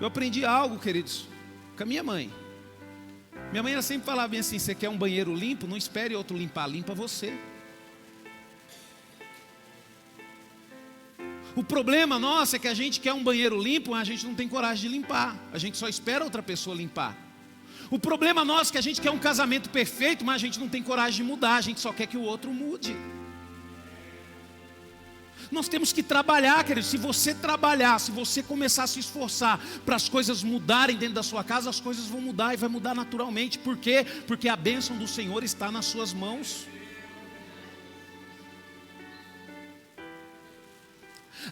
Eu aprendi algo, queridos, com a minha mãe. Minha mãe ela sempre falava bem assim: você quer um banheiro limpo? Não espere outro limpar, limpa você. O problema nosso é que a gente quer um banheiro limpo, mas a gente não tem coragem de limpar. A gente só espera outra pessoa limpar. O problema nosso é que a gente quer um casamento perfeito, mas a gente não tem coragem de mudar. A gente só quer que o outro mude. Nós temos que trabalhar, querido. Se você trabalhar, se você começar a se esforçar para as coisas mudarem dentro da sua casa, as coisas vão mudar e vai mudar naturalmente. Por quê? Porque a bênção do Senhor está nas suas mãos.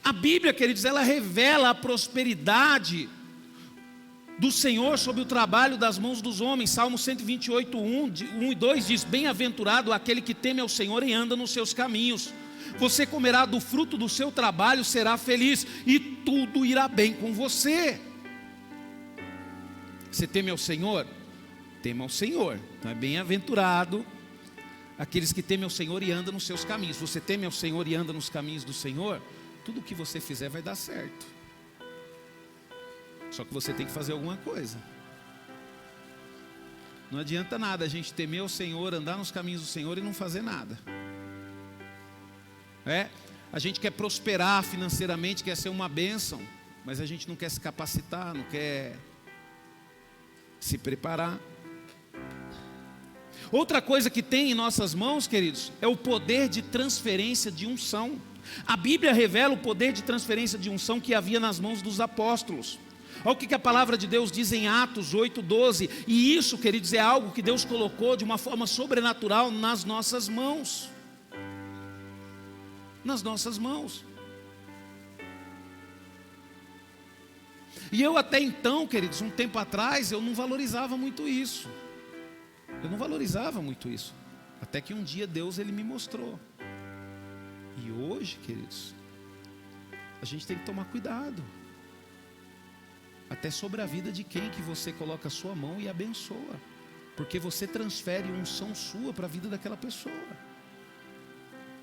A Bíblia, queridos, ela revela a prosperidade do Senhor sobre o trabalho das mãos dos homens. Salmo 128, 1 e 2 diz: bem-aventurado aquele que teme ao Senhor e anda nos seus caminhos. Você comerá do fruto do seu trabalho, será feliz, e tudo irá bem com você. Você teme ao Senhor? Tema ao Senhor. Então é bem-aventurado aqueles que temem ao Senhor e andam nos seus caminhos. Você teme ao Senhor e anda nos caminhos do Senhor, tudo o que você fizer vai dar certo. Só que você tem que fazer alguma coisa. Não adianta nada a gente temer ao Senhor, andar nos caminhos do Senhor e não fazer nada. A gente quer prosperar financeiramente, quer ser uma bênção, mas a gente não quer se capacitar, não quer se preparar. Outra coisa que tem em nossas mãos, queridos, é o poder de transferência de unção. A Bíblia revela o poder de transferência de unção que havia nas mãos dos apóstolos. Olha o que a palavra de Deus diz em Atos 8:12. E isso, queridos, é algo que Deus colocou de uma forma sobrenatural nas nossas mãos. Nas nossas mãos. E eu até então, queridos, um tempo atrás, eu não valorizava muito isso. Até que um dia Deus ele me mostrou. E hoje, queridos, a gente tem que tomar cuidado. Até sobre a vida de quem que você coloca a sua mão e abençoa. Porque você transfere unção sua para a vida daquela pessoa.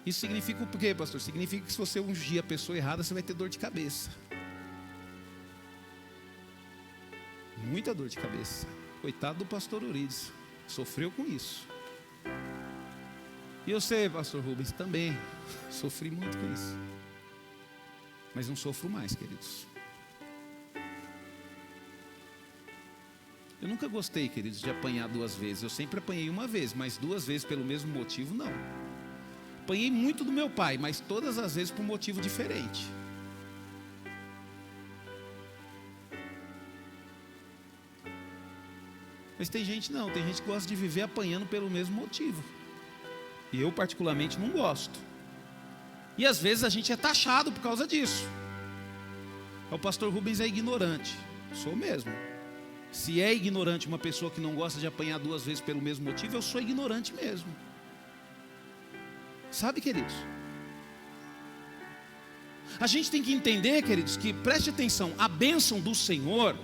Isso significa o quê, pastor? Significa que se você ungir a pessoa errada, você vai ter dor de cabeça. Muita dor de cabeça. Coitado do pastor Urides, sofreu com isso. E eu sei, pastor Rubens, também sofri muito com isso. Mas não sofro mais, queridos. Eu Eu nunca gostei, queridos, de apanhar 2 vezes. Eu sempre apanhei uma vez, mas 2 vezes pelo mesmo motivo, não. Apanhei muito do meu pai, mas todas as vezes por motivo diferente. Mas tem gente não, tem gente que gosta de viver apanhando pelo mesmo motivo. E eu particularmente não gosto. E às vezes a gente é taxado por causa disso. O pastor Rubens é ignorante. Sou mesmo. Se é ignorante uma pessoa que não gosta de apanhar 2 vezes pelo mesmo motivo, eu sou ignorante mesmo. Sabe, queridos? A gente tem que entender, queridos, que preste atenção, a bênção do Senhor,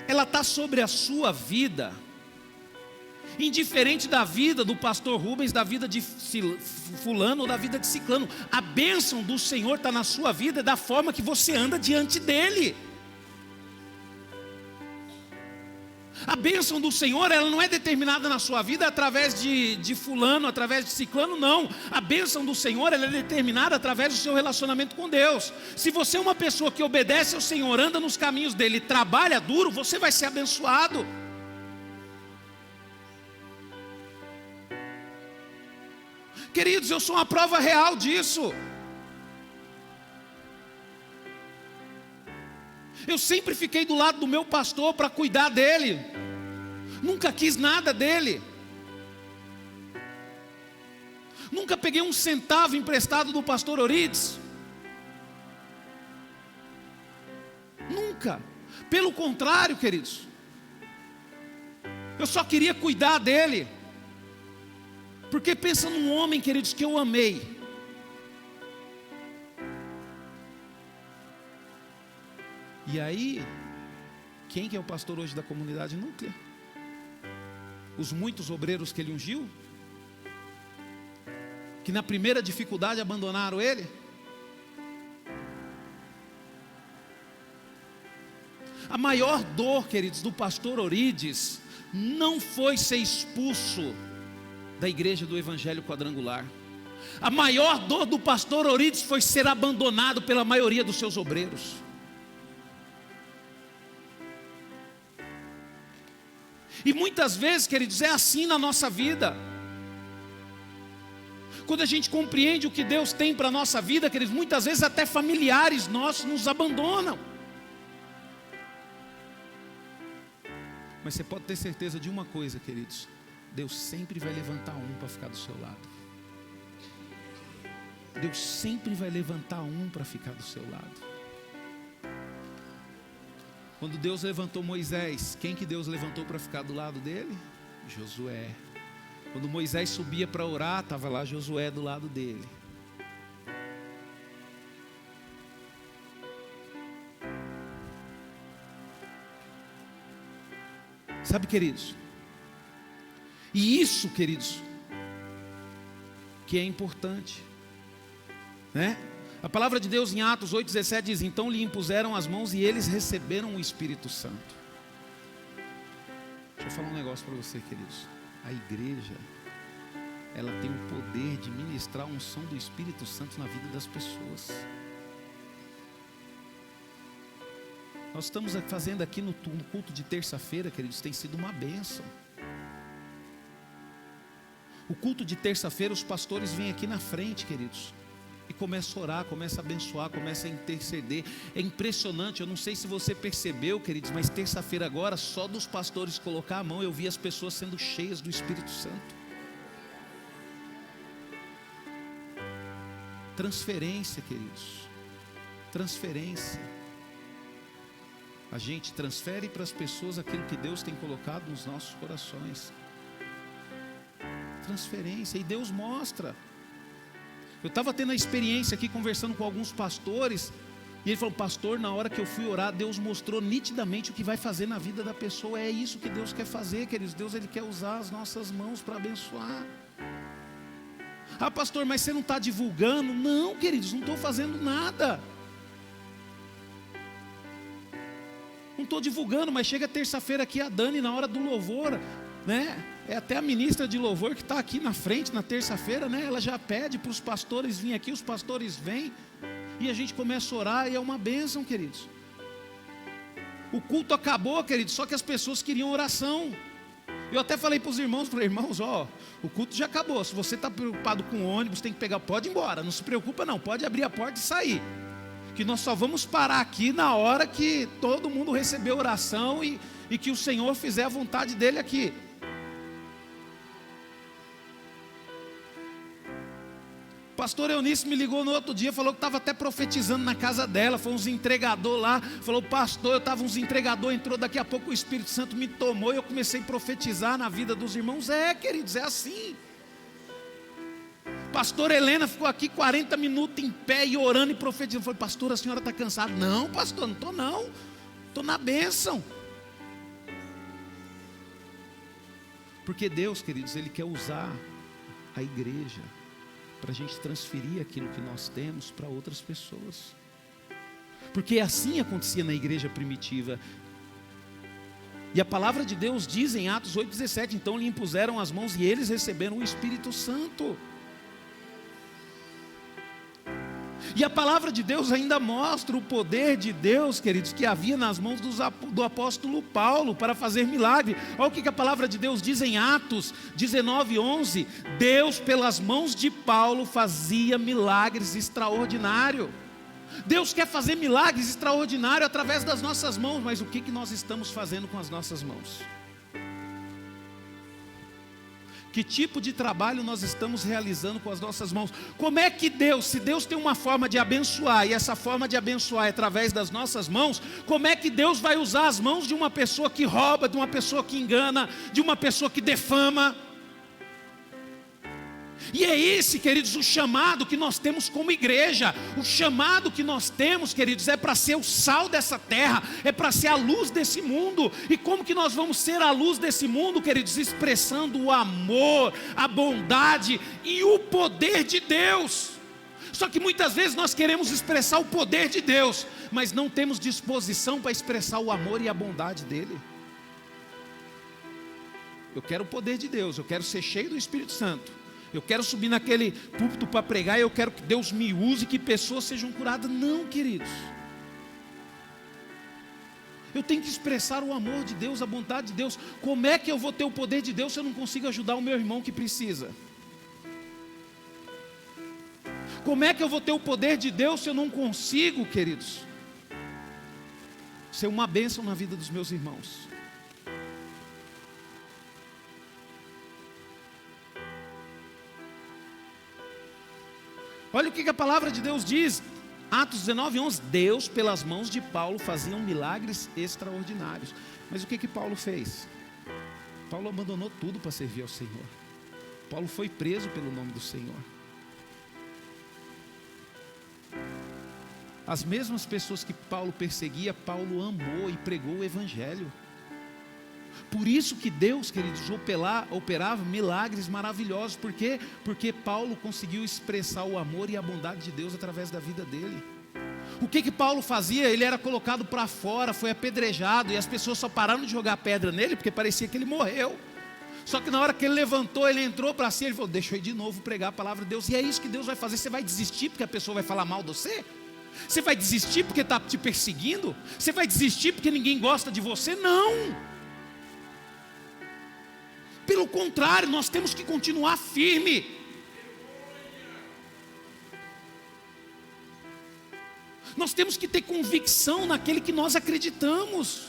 ela está sobre a sua vida, indiferente da vida do pastor Rubens, da vida de fulano ou da vida de ciclano. A bênção do Senhor está na sua vida, da forma que você anda diante dele. A bênção do Senhor, ela não é determinada na sua vida através de fulano, através de ciclano, não. A bênção do Senhor, ela é determinada através do seu relacionamento com Deus. Se você é uma pessoa que obedece ao Senhor, anda nos caminhos dele, trabalha duro, você vai ser abençoado. Queridos, eu sou uma prova real disso. Eu sempre fiquei do lado do meu pastor para cuidar dele. Nunca quis nada dele. Nunca peguei um centavo emprestado do pastor Orides. Nunca. Pelo contrário, queridos, eu só queria cuidar dele. Porque pensa num homem, queridos, que eu amei. E aí, quem que é o pastor hoje da comunidade núclea? Os muitos obreiros que ele ungiu? Que na primeira dificuldade abandonaram ele? A maior dor, queridos, do pastor Orides não foi ser expulso da igreja do Evangelho Quadrangular. A maior dor do pastor Orides foi ser abandonado pela maioria dos seus obreiros. E muitas vezes, queridos, é assim na nossa vida. Quando a gente compreende o que Deus tem para a nossa vida, queridos, muitas vezes até familiares nossos nos abandonam. Mas você pode ter certeza de uma coisa, queridos: Deus sempre vai levantar um para ficar do seu lado. Deus sempre vai levantar um para ficar do seu lado. Quando Deus levantou Moisés, quem que Deus levantou para ficar do lado dele? Josué. Quando Moisés subia para orar, estava lá Josué do lado dele. Sabe, queridos? E isso, queridos, que é importante, né? A palavra de Deus em Atos 8,17 diz: então lhe impuseram as mãos e eles receberam o Espírito Santo. Deixa eu falar um negócio para você, queridos. A igreja, ela tem o poder de ministrar a unção do Espírito Santo na vida das pessoas. Nós estamos fazendo aqui no culto de terça-feira, queridos, tem sido uma bênção. O culto de terça-feira, os pastores vêm aqui na frente, queridos, e começa a orar, começa a abençoar, começa a interceder. É impressionante, eu não sei se você percebeu, queridos, mas terça-feira agora, só dos pastores colocar a mão, eu vi as pessoas sendo cheias do Espírito Santo. Transferência, queridos, transferência. A gente transfere para as pessoas aquilo que Deus tem colocado nos nossos corações. Transferência, e Deus mostra. Eu estava tendo a experiência aqui conversando com alguns pastores, e ele falou: pastor, na hora que eu fui orar, Deus mostrou nitidamente o que vai fazer na vida da pessoa. É isso que Deus quer fazer, queridos. Deus, Ele quer usar as nossas mãos para abençoar. Ah, pastor, mas você não está divulgando? Não, queridos, não estou fazendo nada. Não estou divulgando, mas chega terça-feira aqui a Dani, na hora do louvor, né? É até a ministra de louvor que está aqui na frente na terça-feira, né? Ela já pede para os pastores virem aqui, os pastores vêm, e a gente começa a orar, e é uma bênção, queridos. O culto acabou, querido, só que as pessoas queriam oração. Eu até falei para os irmãos, irmãos, o culto já acabou. Se você está preocupado com o ônibus, tem que pegar, pode ir embora, não se preocupa não, pode abrir a porta e sair. Que nós só vamos parar aqui na hora que todo mundo receber oração e que o Senhor fizer a vontade dele aqui. Pastor Eunice me ligou no outro dia, falou que estava até profetizando na casa dela, foi uns entregador lá, falou, pastor, eu estava uns entregador, entrou, daqui a pouco o Espírito Santo me tomou e eu comecei a profetizar na vida dos irmãos. Queridos, é assim. Pastor Helena ficou aqui 40 minutos em pé e orando e profetizando. Eu falei, pastor, a senhora está cansada? Não, pastor, não estou não, estou na bênção. Porque Deus, queridos, Ele quer usar a igreja para a gente transferir aquilo que nós temos para outras pessoas. Porque assim acontecia na igreja primitiva. E a palavra de Deus diz em Atos 8,17, então lhe impuseram as mãos e eles receberam o Espírito Santo. E a palavra de Deus ainda mostra o poder de Deus, queridos, que havia nas mãos do apóstolo Paulo para fazer milagre. Olha o que a palavra de Deus diz em Atos 19:11. Deus pelas mãos de Paulo fazia milagres extraordinários. Deus quer fazer milagres extraordinários através das nossas mãos, mas o que nós estamos fazendo com as nossas mãos? Que tipo de trabalho nós estamos realizando com as nossas mãos? Como é que Deus, se Deus tem uma forma de abençoar, e essa forma de abençoar é através das nossas mãos, como é que Deus vai usar as mãos de uma pessoa que rouba, de uma pessoa que engana, de uma pessoa que defama? E é esse, queridos, o chamado que nós temos como igreja. O chamado que nós temos, queridos, é para ser o sal dessa terra, é para ser a luz desse mundo. E como que nós vamos ser a luz desse mundo, queridos? Expressando o amor, a bondade e o poder de Deus. Só que muitas vezes nós queremos expressar o poder de Deus, mas não temos disposição para expressar o amor e a bondade dele. Eu quero o poder de Deus, eu quero ser cheio do Espírito Santo, eu quero subir naquele púlpito para pregar, eu quero que Deus me use, que pessoas sejam curadas. Não, queridos. Eu tenho que expressar o amor de Deus, a bondade de Deus. Como é que eu vou ter o poder de Deus se eu não consigo ajudar o meu irmão que precisa? Como é que eu vou ter o poder de Deus se eu não consigo, queridos, ser uma bênção na vida dos meus irmãos? Olha o que a palavra de Deus diz, Atos 19:11. Deus pelas mãos de Paulo fazia milagres extraordinários. Mas o que Paulo fez? Paulo abandonou tudo para servir ao Senhor. Paulo foi preso pelo nome do Senhor. As mesmas pessoas que Paulo perseguia, Paulo amou e pregou o Evangelho. Por isso que Deus, queridos, operava milagres maravilhosos. Por quê? Porque Paulo conseguiu expressar o amor e a bondade de Deus através da vida dele. O que Paulo fazia? Ele era colocado para fora, foi apedrejado, e as pessoas só pararam de jogar pedra nele, porque parecia que ele morreu. Só que na hora que ele levantou, ele entrou para si, ele falou, deixa eu ir de novo pregar a palavra de Deus. E é isso que Deus vai fazer. Você vai desistir porque a pessoa vai falar mal de você? Você vai desistir porque está te perseguindo? Você vai desistir porque ninguém gosta de você? Não! Pelo contrário, nós temos que continuar firme. Nós temos que ter convicção naquele que nós acreditamos.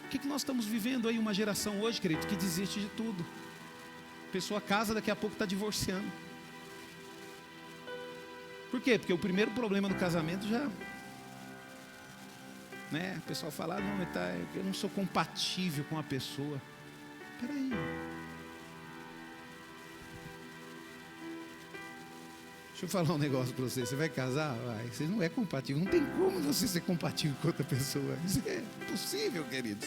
O que nós estamos vivendo aí? Uma geração hoje, querido, que desiste de tudo. A pessoa casa, daqui a pouco está divorciando. Por quê? Porque o primeiro problema do casamento já... O pessoal fala, não, eu não sou compatível com a pessoa. Espera aí. Deixa eu falar um negócio para você. Você vai casar? Você não é compatível. Não tem como você ser compatível com outra pessoa. Isso é impossível, queridos.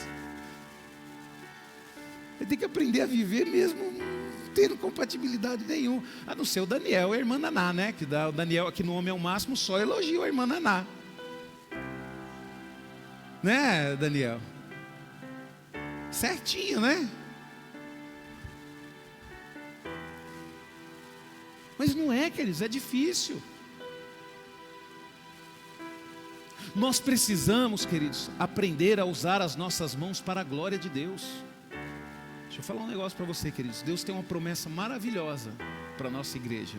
Você tem que aprender a viver mesmo não tendo compatibilidade nenhuma. A não ser o Daniel e a irmã Naná, né? Que dá o Daniel aqui no Homem ao Máximo só elogia a irmã Naná. Né, Daniel? Certinho, né? Mas não é, queridos, é difícil. Nós precisamos, queridos, aprender a usar as nossas mãos para a glória de Deus. Deixa eu falar um negócio para você, queridos. Deus tem uma promessa maravilhosa para a nossa igreja.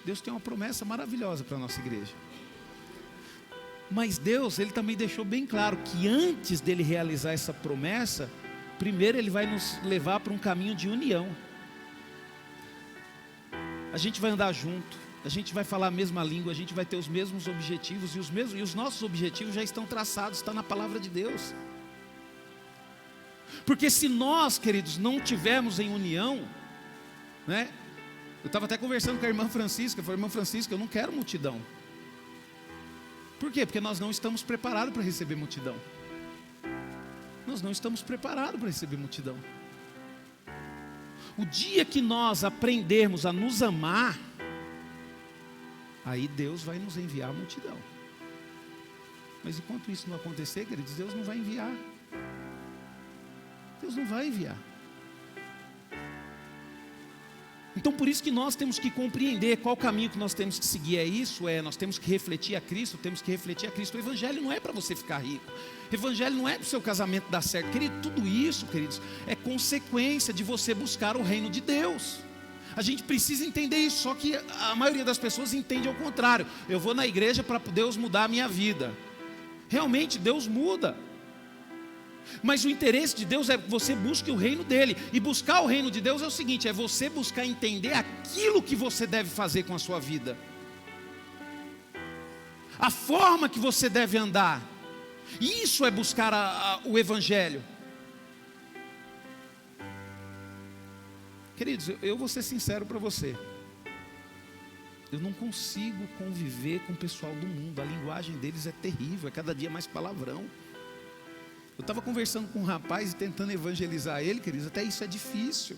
Deus tem uma promessa maravilhosa para a nossa igreja. Mas Deus, Ele também deixou bem claro que antes dEle realizar essa promessa, primeiro Ele vai nos levar para um caminho de união. A gente vai andar junto, a gente vai falar a mesma língua, a gente vai ter os mesmos objetivos, e os nossos objetivos já estão traçados, está na palavra de Deus. Porque se nós, queridos, não tivermos em união, né? Eu estava até conversando com a irmã Francisca. Eu falei: irmã Francisca, eu não quero multidão. Por quê? Porque nós não estamos preparados para receber multidão. Nós não estamos preparados para receber multidão. O dia que nós aprendermos a nos amar, aí Deus vai nos enviar a multidão. Mas enquanto isso não acontecer, queridos, Deus não vai enviar. Deus não vai enviar. Então por isso que nós temos que compreender qual caminho que nós temos que seguir. Nós temos que refletir a Cristo, O Evangelho não é para você ficar rico. O Evangelho não é para o seu casamento dar certo. Querido, tudo isso, queridos, é consequência de você buscar o reino de Deus. A gente precisa entender isso, só que a maioria das pessoas entende ao contrário. Eu vou na igreja para Deus mudar a minha vida. Realmente Deus muda. Mas o interesse de Deus é que você busque o reino dele. E buscar o reino de Deus é o seguinte: é você buscar entender aquilo que você deve fazer com a sua vida, a forma que você deve andar. Isso é buscar o Evangelho. Queridos, eu vou ser sincero para você. Eu não consigo conviver com o pessoal do mundo. A linguagem deles é terrível, é cada dia mais palavrão. Eu estava conversando com um rapaz e tentando evangelizar ele, queridos, até isso é difícil.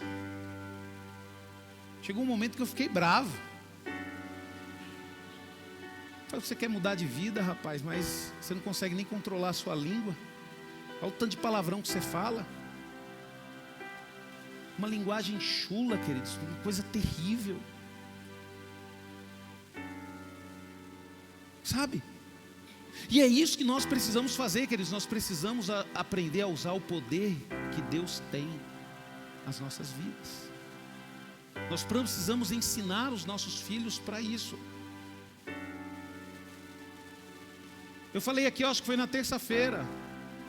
Chegou um momento que eu fiquei bravo. Falei: você quer mudar de vida, rapaz, mas você não consegue nem controlar a sua língua. Olha o tanto de palavrão que você fala. Uma linguagem chula, queridos, uma coisa terrível. Sabe? E é isso que nós precisamos fazer, queridos. Nós precisamos aprender a usar o poder que Deus tem nas nossas vidas. Nós precisamos ensinar os nossos filhos para isso. Eu falei aqui, acho que foi na terça-feira.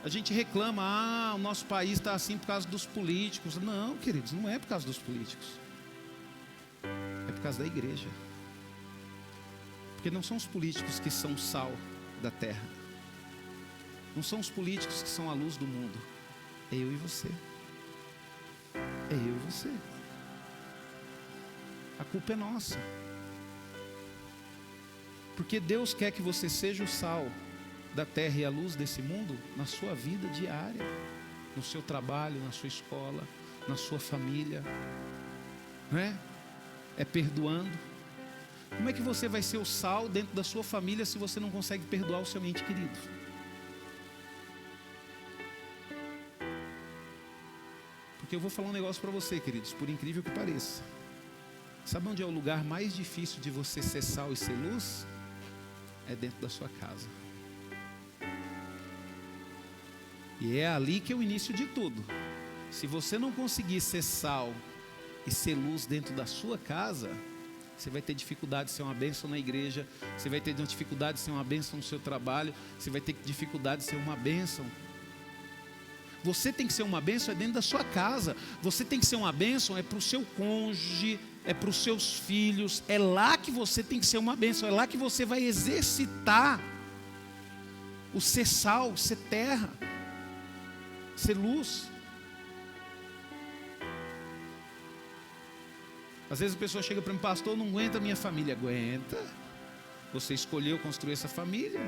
A gente reclama: o nosso país está assim por causa dos políticos. Não, queridos, não é por causa dos políticos. É por causa da igreja. Porque não são os políticos que são sal da terra. Não são os políticos que são a luz do mundo. É eu e você. É eu e você. A culpa é nossa. Porque Deus quer que você seja o sal da terra e a luz desse mundo na sua vida diária, no seu trabalho, na sua escola, na sua família, não é? É perdoando. Como é que você vai ser o sal dentro da sua família se você não consegue perdoar o seu ente querido? Porque eu vou falar um negócio para você, queridos, por incrível que pareça. Sabe onde é o lugar mais difícil de você ser sal e ser luz? É dentro da sua casa. E é ali que é o início de tudo. Se você não conseguir ser sal e ser luz dentro da sua casa, você vai ter dificuldade de ser uma bênção na igreja. Você vai ter dificuldade de ser uma bênção no seu trabalho. Você vai ter dificuldade de ser uma bênção. Você tem que ser uma bênção dentro da sua casa. Você tem que ser uma bênção para o seu cônjuge, é para os seus filhos. É lá que você tem que ser uma bênção. É lá que você vai exercitar o ser sal, ser terra, ser luz. Às vezes a pessoa chega para mim: pastor, não aguenta a minha família. Aguenta. Você escolheu construir essa família.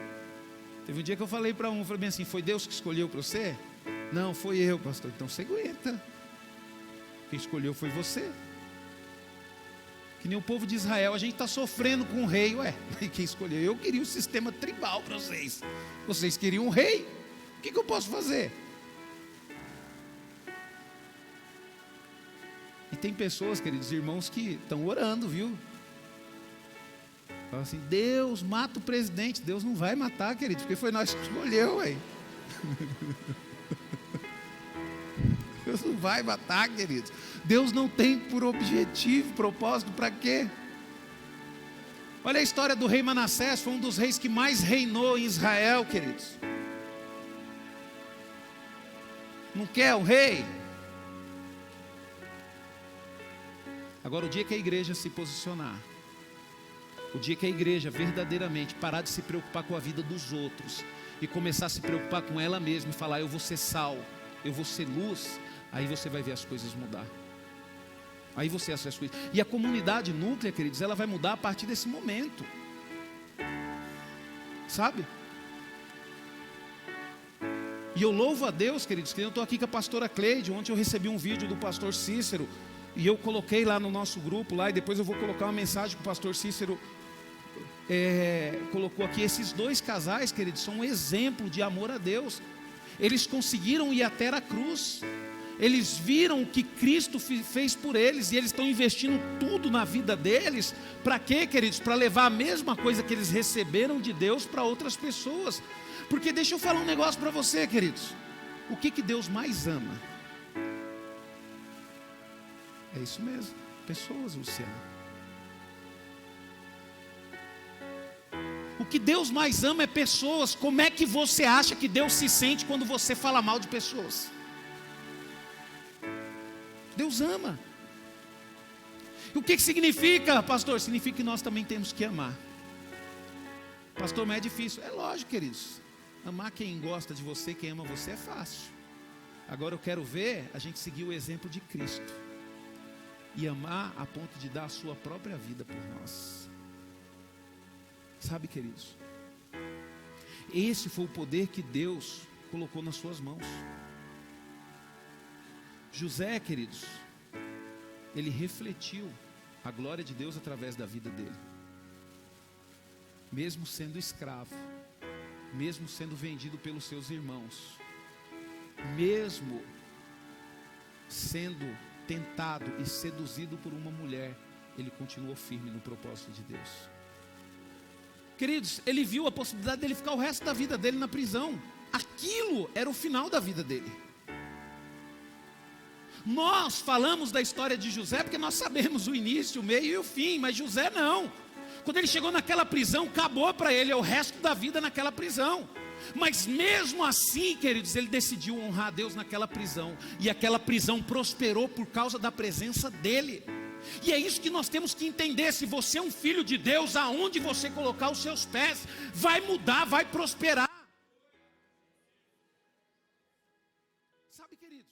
Teve um dia que eu falei para falei bem assim: foi Deus que escolheu para você? Não, foi eu, pastor. Então você aguenta. Quem escolheu foi você. Que nem o povo de Israel, a gente está sofrendo com um rei. Ué, quem escolheu? Eu queria um sistema tribal para vocês. Vocês queriam um rei. O que eu posso fazer? E tem pessoas, queridos irmãos, que estão orando, viu? Fala assim, Deus mata o presidente. Deus não vai matar, queridos, porque foi nós que escolheu, ué. Deus não vai matar, queridos. Deus não tem por objetivo, propósito, para quê? Olha a história do rei Manassés, foi um dos reis que mais reinou em Israel, queridos. Não quer um rei? Agora, o dia que a igreja se posicionar, o dia que a igreja verdadeiramente parar de se preocupar com a vida dos outros e começar a se preocupar com ela mesma e falar, eu vou ser sal, eu vou ser luz, aí você vai ver as coisas mudar. Aí você acessa isso. E a comunidade núclea, queridos, ela vai mudar a partir desse momento. Sabe? E eu louvo a Deus, queridos, que eu estou aqui com a pastora Cleide. Ontem eu recebi um vídeo do pastor Cícero e eu coloquei lá no nosso grupo lá, e depois eu vou colocar uma mensagem que o pastor Cícero colocou aqui. Esses dois casais, queridos, são um exemplo de amor a Deus. Eles conseguiram ir até a cruz. Eles viram o que Cristo fez por eles, e eles estão investindo tudo na vida deles. Para quê, queridos? Para levar a mesma coisa que eles receberam de Deus para outras pessoas. Porque deixa eu falar um negócio para você, queridos. O que Deus mais ama? É isso mesmo, pessoas, Luciano. O que Deus mais ama é pessoas. Como é que você acha que Deus se sente quando você fala mal de pessoas? Deus ama. O que significa, pastor? Significa que nós também temos que amar. Pastor, mas é difícil. É lógico, queridos. Amar quem gosta de você, quem ama você é fácil. Agora eu quero ver a gente seguir o exemplo de Cristo e amar a ponto de dar a sua própria vida por nós. Sabe, queridos, esse foi o poder que Deus colocou nas suas mãos. José, queridos, ele refletiu a glória de Deus através da vida dele. Mesmo sendo escravo, mesmo sendo vendido pelos seus irmãos, mesmo sendo tentado e seduzido por uma mulher, ele continuou firme no propósito de Deus. Queridos, ele viu a possibilidade dele ficar o resto da vida dele na prisão. Aquilo era o final da vida dele. Nós falamos da história de José porque nós sabemos o início, o meio e o fim, mas José não. Quando ele chegou naquela prisão, acabou para ele o resto da vida naquela prisão. Mas mesmo assim, queridos, ele decidiu honrar a Deus naquela prisão, e aquela prisão prosperou por causa da presença dele. E é isso que nós temos que entender. Se você é um filho de Deus, aonde você colocar os seus pés, vai mudar, vai prosperar. Sabe, queridos,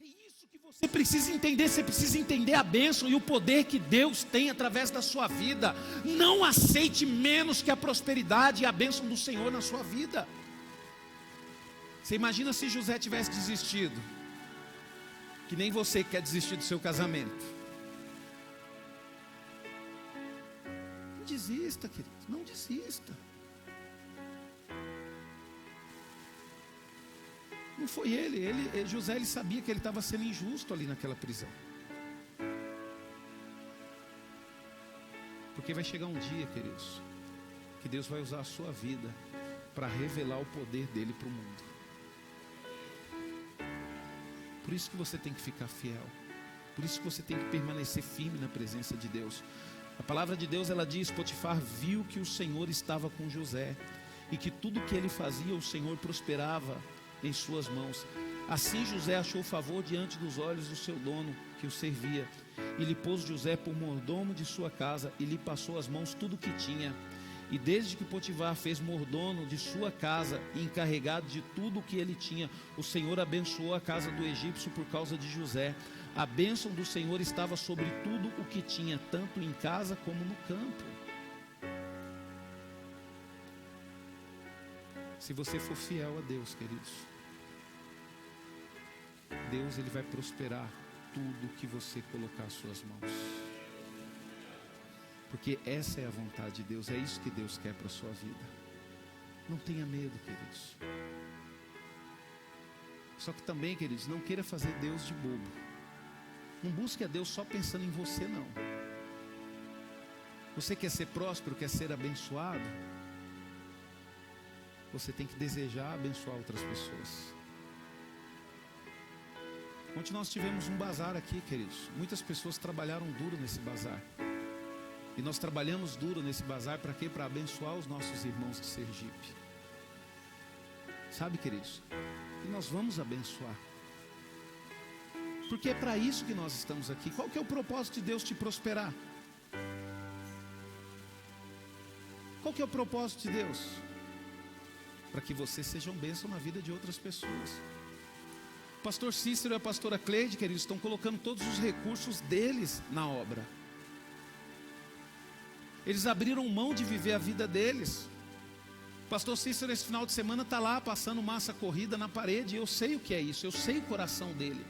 é isso que você precisa entender. Você precisa entender a bênção e o poder que Deus tem através da sua vida. Não aceite menos que a prosperidade e a bênção do Senhor na sua vida. Você imagina se José tivesse desistido? Que nem você que quer desistir do seu casamento. Não desista, querido, não desista. Não foi José, ele sabia que ele estava sendo injusto ali naquela prisão. Porque vai chegar um dia, queridos, que Deus vai usar a sua vida para revelar o poder dele para o mundo. Por isso que você tem que ficar fiel. Por isso que você tem que permanecer firme na presença de Deus. A palavra de Deus, ela diz: Potifar viu que o Senhor estava com José, e que tudo que ele fazia, o Senhor prosperava em suas mãos. Assim José achou favor diante dos olhos do seu dono, que o servia, e lhe pôs José por mordomo de sua casa, e lhe passou às mãos tudo o que tinha. E desde que Potifar fez mordomo de sua casa e encarregado de tudo o que ele tinha, o Senhor abençoou a casa do egípcio por causa de José. A bênção do Senhor estava sobre tudo o que tinha, tanto em casa como no campo. Se você for fiel a Deus, queridos, Deus, ele vai prosperar tudo que você colocar às suas mãos. Porque essa é a vontade de Deus, é isso que Deus quer para a sua vida. Não tenha medo, queridos. Só que também, queridos, não queira fazer Deus de bobo. Não busque a Deus só pensando em você, não. Você quer ser próspero, quer ser abençoado? Você tem que desejar abençoar outras pessoas. Ontem nós tivemos um bazar aqui, queridos. Muitas pessoas trabalharam duro nesse bazar. E nós trabalhamos duro nesse bazar para quê? Para abençoar os nossos irmãos de Sergipe. Sabe, queridos? E nós vamos abençoar. Porque é para isso que nós estamos aqui. Qual que é o propósito de Deus te prosperar? Qual que é o propósito de Deus? Para que você seja um bênção na vida de outras pessoas. O pastor Cícero e a pastora Cleide, queridos, estão colocando todos os recursos deles na obra. Eles abriram mão de viver a vida deles. O pastor Cícero esse final de semana está lá passando massa corrida na parede. Eu sei o que é isso, eu sei o coração dele.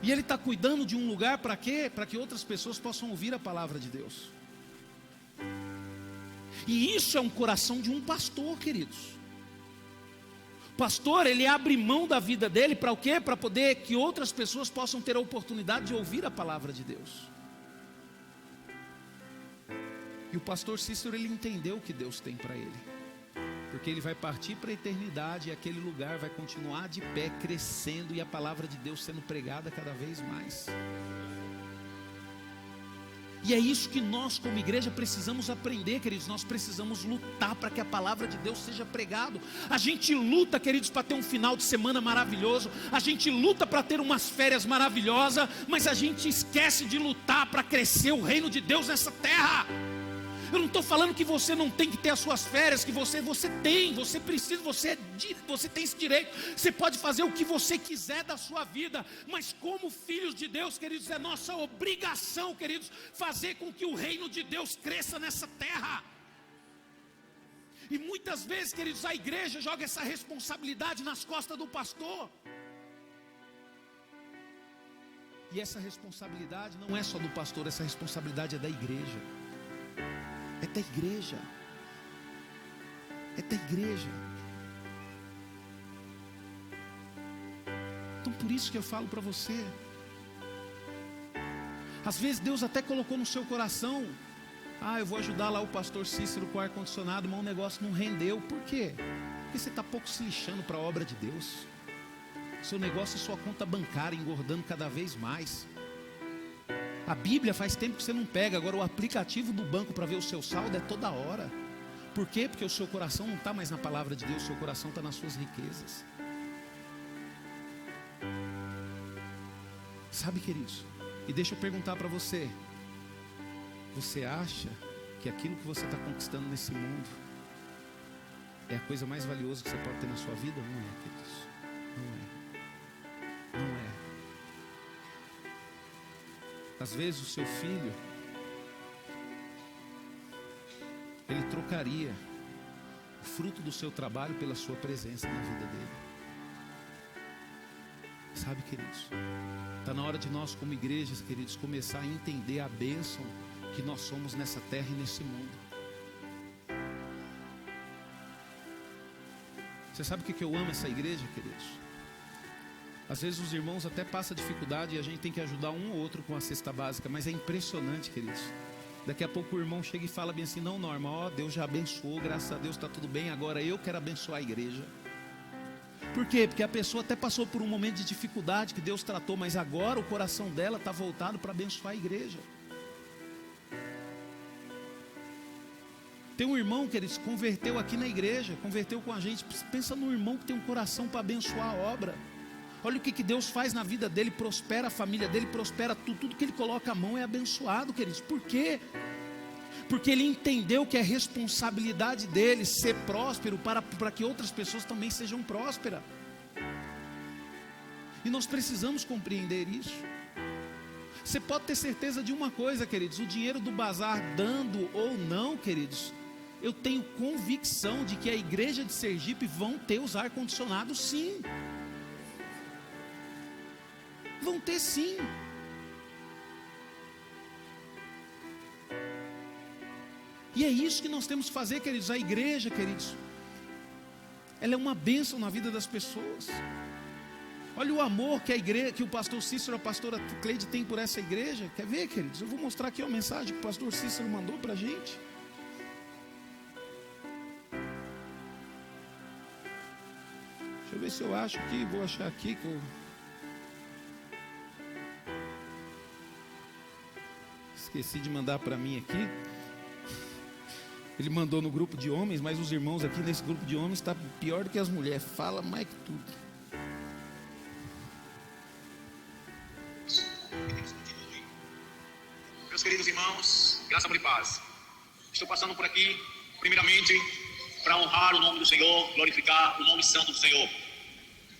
E ele está cuidando de um lugar para quê? Para que outras pessoas possam ouvir a palavra de Deus. E isso é um coração de um pastor, queridos. Pastor, ele abre mão da vida dele para o quê? Para poder que outras pessoas possam ter a oportunidade de ouvir a palavra de Deus. E o pastor Cícero, ele entendeu o que Deus tem para ele. Porque ele vai partir para a eternidade e aquele lugar vai continuar de pé, crescendo e a palavra de Deus sendo pregada cada vez mais. E é isso que nós como igreja precisamos aprender, queridos. Nós precisamos lutar para que a palavra de Deus seja pregada. A gente luta, queridos, para ter um final de semana maravilhoso. A gente luta para ter umas férias maravilhosas. Mas a gente esquece de lutar para crescer o reino de Deus nessa terra. Eu não estou falando que você não tem que ter as suas férias, que você tem, você precisa, você tem esse direito. Você pode fazer o que você quiser da sua vida, mas como filhos de Deus, queridos, é nossa obrigação, queridos, fazer com que o reino de Deus cresça nessa terra. E muitas vezes, queridos, a igreja joga essa responsabilidade nas costas do pastor. E essa responsabilidade não é só do pastor, essa responsabilidade é da igreja. É da igreja. É da igreja. Então por isso que eu falo para você. Às vezes Deus até colocou no seu coração: eu vou ajudar lá o pastor Cícero com o ar-condicionado, mas o negócio não rendeu. Por quê? Porque você está pouco se lixando para a obra de Deus. Seu negócio é sua conta bancária engordando cada vez mais. A Bíblia faz tempo que você não pega. Agora o aplicativo do banco para ver o seu saldo é toda hora. Por quê? Porque o seu coração não está mais na palavra de Deus. O seu coração está nas suas riquezas. Sabe, queridos? E deixa eu perguntar para você: você acha que aquilo que você está conquistando nesse mundo é a coisa mais valiosa que você pode ter na sua vida? Não é, queridos. Não é. Não é. Às vezes o seu filho, ele trocaria o fruto do seu trabalho pela sua presença na vida dele. Sabe, queridos, está na hora de nós como igrejas, queridos, começar a entender a bênção que nós somos nessa terra e nesse mundo. Você sabe o que eu amo essa igreja, queridos? Às vezes os irmãos até passam dificuldade e a gente tem que ajudar um ou outro com a cesta básica, mas é impressionante, queridos. Daqui a pouco o irmão chega e fala bem assim: não, Norma, Deus já abençoou, graças a Deus está tudo bem, agora eu quero abençoar a igreja. Por quê? Porque a pessoa até passou por um momento de dificuldade que Deus tratou, mas agora o coração dela está voltado para abençoar a igreja. Tem um irmão que ele se converteu aqui na igreja, converteu com a gente. Pensa no irmão que tem um coração para abençoar a obra. Olha o que Deus faz na vida dele, prospera a família dele, prospera tudo que ele coloca a mão é abençoado, queridos. Por quê? Porque ele entendeu que é responsabilidade dele ser próspero para que outras pessoas também sejam prósperas. E nós precisamos compreender isso. Você pode ter certeza de uma coisa, queridos: o dinheiro do bazar, dando ou não, queridos, eu tenho convicção de que a igreja de Sergipe vão ter os ar-condicionados, sim. Vão ter, sim. E é isso que nós temos que fazer, queridos. A igreja, queridos, ela é uma bênção na vida das pessoas. Olha o amor que a igreja, que o pastor Cícero e a pastora Cleide tem por essa igreja. Quer ver, queridos? Eu vou mostrar aqui a mensagem que o pastor Cícero mandou para a gente. Deixa eu ver se eu acho aqui, vou achar aqui que eu... Esqueci de mandar para mim aqui. Ele mandou no grupo de homens, mas os irmãos aqui nesse grupo de homens está pior do que as mulheres. Fala mais que tudo. Meus queridos irmãos, graça, amor e paz. Estou passando por aqui, primeiramente, para honrar o nome do Senhor, glorificar o nome santo do Senhor.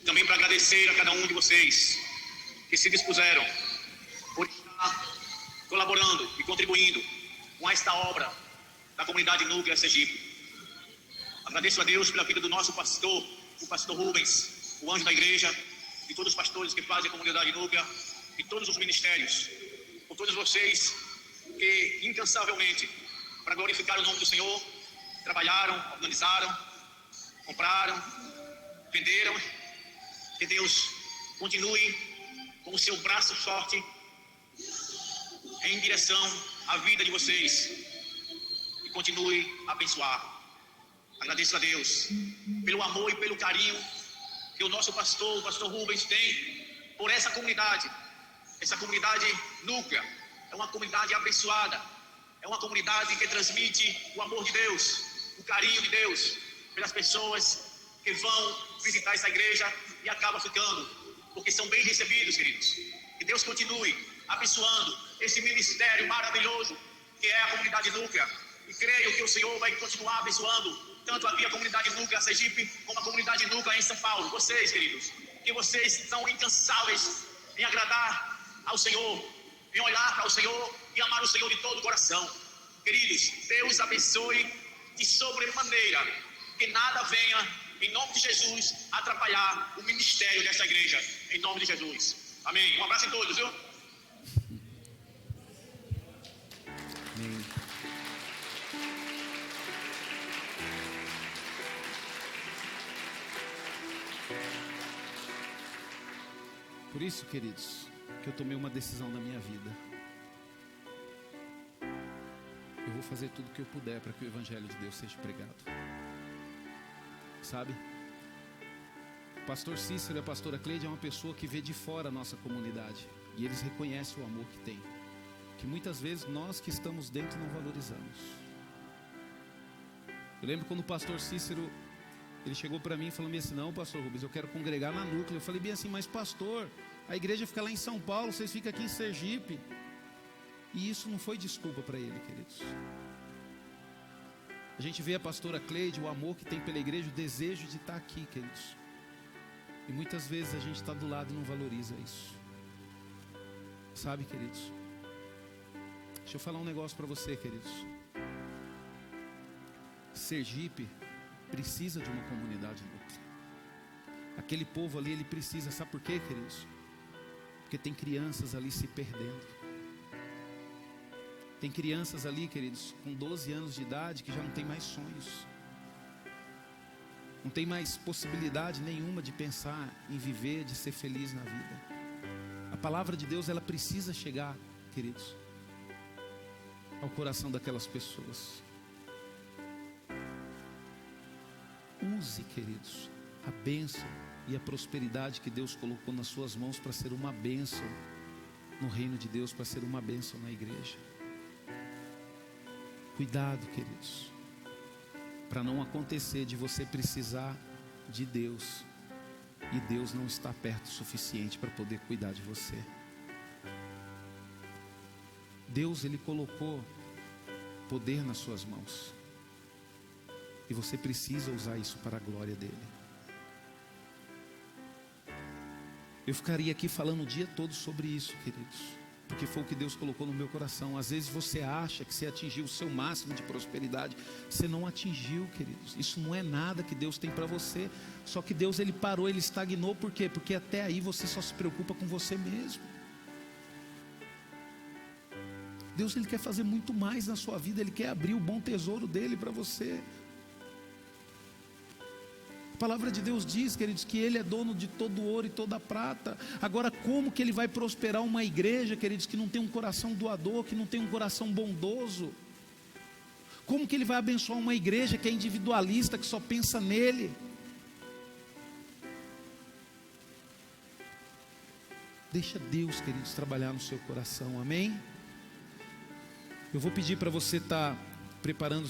Também para agradecer a cada um de vocês que se dispuseram por estar colaborando e contribuindo com esta obra da comunidade Núclea Sergipe. Agradeço a Deus pela vida do nosso pastor, o pastor Rubens, o anjo da igreja, e todos os pastores que fazem a comunidade Núclea, e todos os ministérios, por todos vocês que incansavelmente, para glorificar o nome do Senhor, trabalharam, organizaram, compraram, venderam. Que Deus continue com o seu braço forte em direção à vida de vocês e continue a abençoar. Agradeço a Deus pelo amor e pelo carinho que o nosso pastor, o pastor Rubens, tem por essa comunidade Núclea. É uma comunidade abençoada, é uma comunidade que transmite o amor de Deus, o carinho de Deus pelas pessoas que vão visitar essa igreja e acabam ficando, porque são bem recebidos, queridos. Que Deus continue abençoando esse ministério maravilhoso que é a comunidade Núclea, e creio que o Senhor vai continuar abençoando tanto aqui a comunidade Núclea Sergipe como a comunidade Núclea em São Paulo. Vocês, queridos, que vocês são incansáveis em agradar ao Senhor, em olhar para o Senhor e amar o Senhor de todo o coração. Queridos, Deus abençoe de sobremaneira, que nada venha, em nome de Jesus, atrapalhar o ministério desta igreja, em nome de Jesus. Amém. Um abraço a todos, viu? Amém. Por isso, queridos, que eu tomei uma decisão na minha vida. Eu vou fazer tudo o que eu puder para que o Evangelho de Deus seja pregado. Sabe? O pastor Cícero e a pastora Cleide é uma pessoa que vê de fora a nossa comunidade. E eles reconhecem o amor que tem, que muitas vezes nós que estamos dentro não valorizamos. Eu lembro quando o pastor Cícero, ele chegou para mim e falou assim: não, pastor Rubens, eu quero congregar na Núclea. Eu falei bem assim: mas pastor, a igreja fica lá em São Paulo, vocês ficam aqui em Sergipe. E isso não foi desculpa para ele, queridos. A gente vê a pastora Cleide, o amor que tem pela igreja, o desejo de estar aqui, queridos. E muitas vezes a gente está do lado e não valoriza isso. Sabe, queridos? Deixa eu falar um negócio para você, queridos. Sergipe precisa de uma comunidade Núclea. Aquele povo ali, ele precisa, sabe por quê, queridos? Porque tem crianças ali se perdendo. Tem crianças ali, queridos, com 12 anos de idade que já não tem mais sonhos. Não tem mais possibilidade nenhuma de pensar em viver, de ser feliz na vida. A palavra de Deus, ela precisa chegar, queridos, ao coração daquelas pessoas. Use, queridos, a bênção e a prosperidade que Deus colocou nas suas mãos para ser uma bênção no reino de Deus, para ser uma bênção na igreja. Cuidado, queridos, para não acontecer de você precisar de Deus e Deus não está perto o suficiente para poder cuidar de você. Deus, Ele colocou poder nas suas mãos e você precisa usar isso para a glória dEle. Eu ficaria aqui falando o dia todo sobre isso, queridos, porque foi o que Deus colocou no meu coração. Às vezes você acha que você atingiu o seu máximo de prosperidade. Você não atingiu, queridos. Isso não é nada que Deus tem para você. Só que Deus, Ele parou, Ele estagnou. Por quê? Porque até aí você só se preocupa com você mesmo. Deus, Ele quer fazer muito mais na sua vida. Ele quer abrir o bom tesouro dEle para você. A palavra de Deus diz, queridos, que Ele é dono de todo o ouro e toda a prata. Agora, como que Ele vai prosperar uma igreja, queridos, que não tem um coração doador, que não tem um coração bondoso? Como que Ele vai abençoar uma igreja que é individualista, que só pensa nele? Deixa Deus, queridos, trabalhar no seu coração, amém? Eu vou pedir para você estar preparando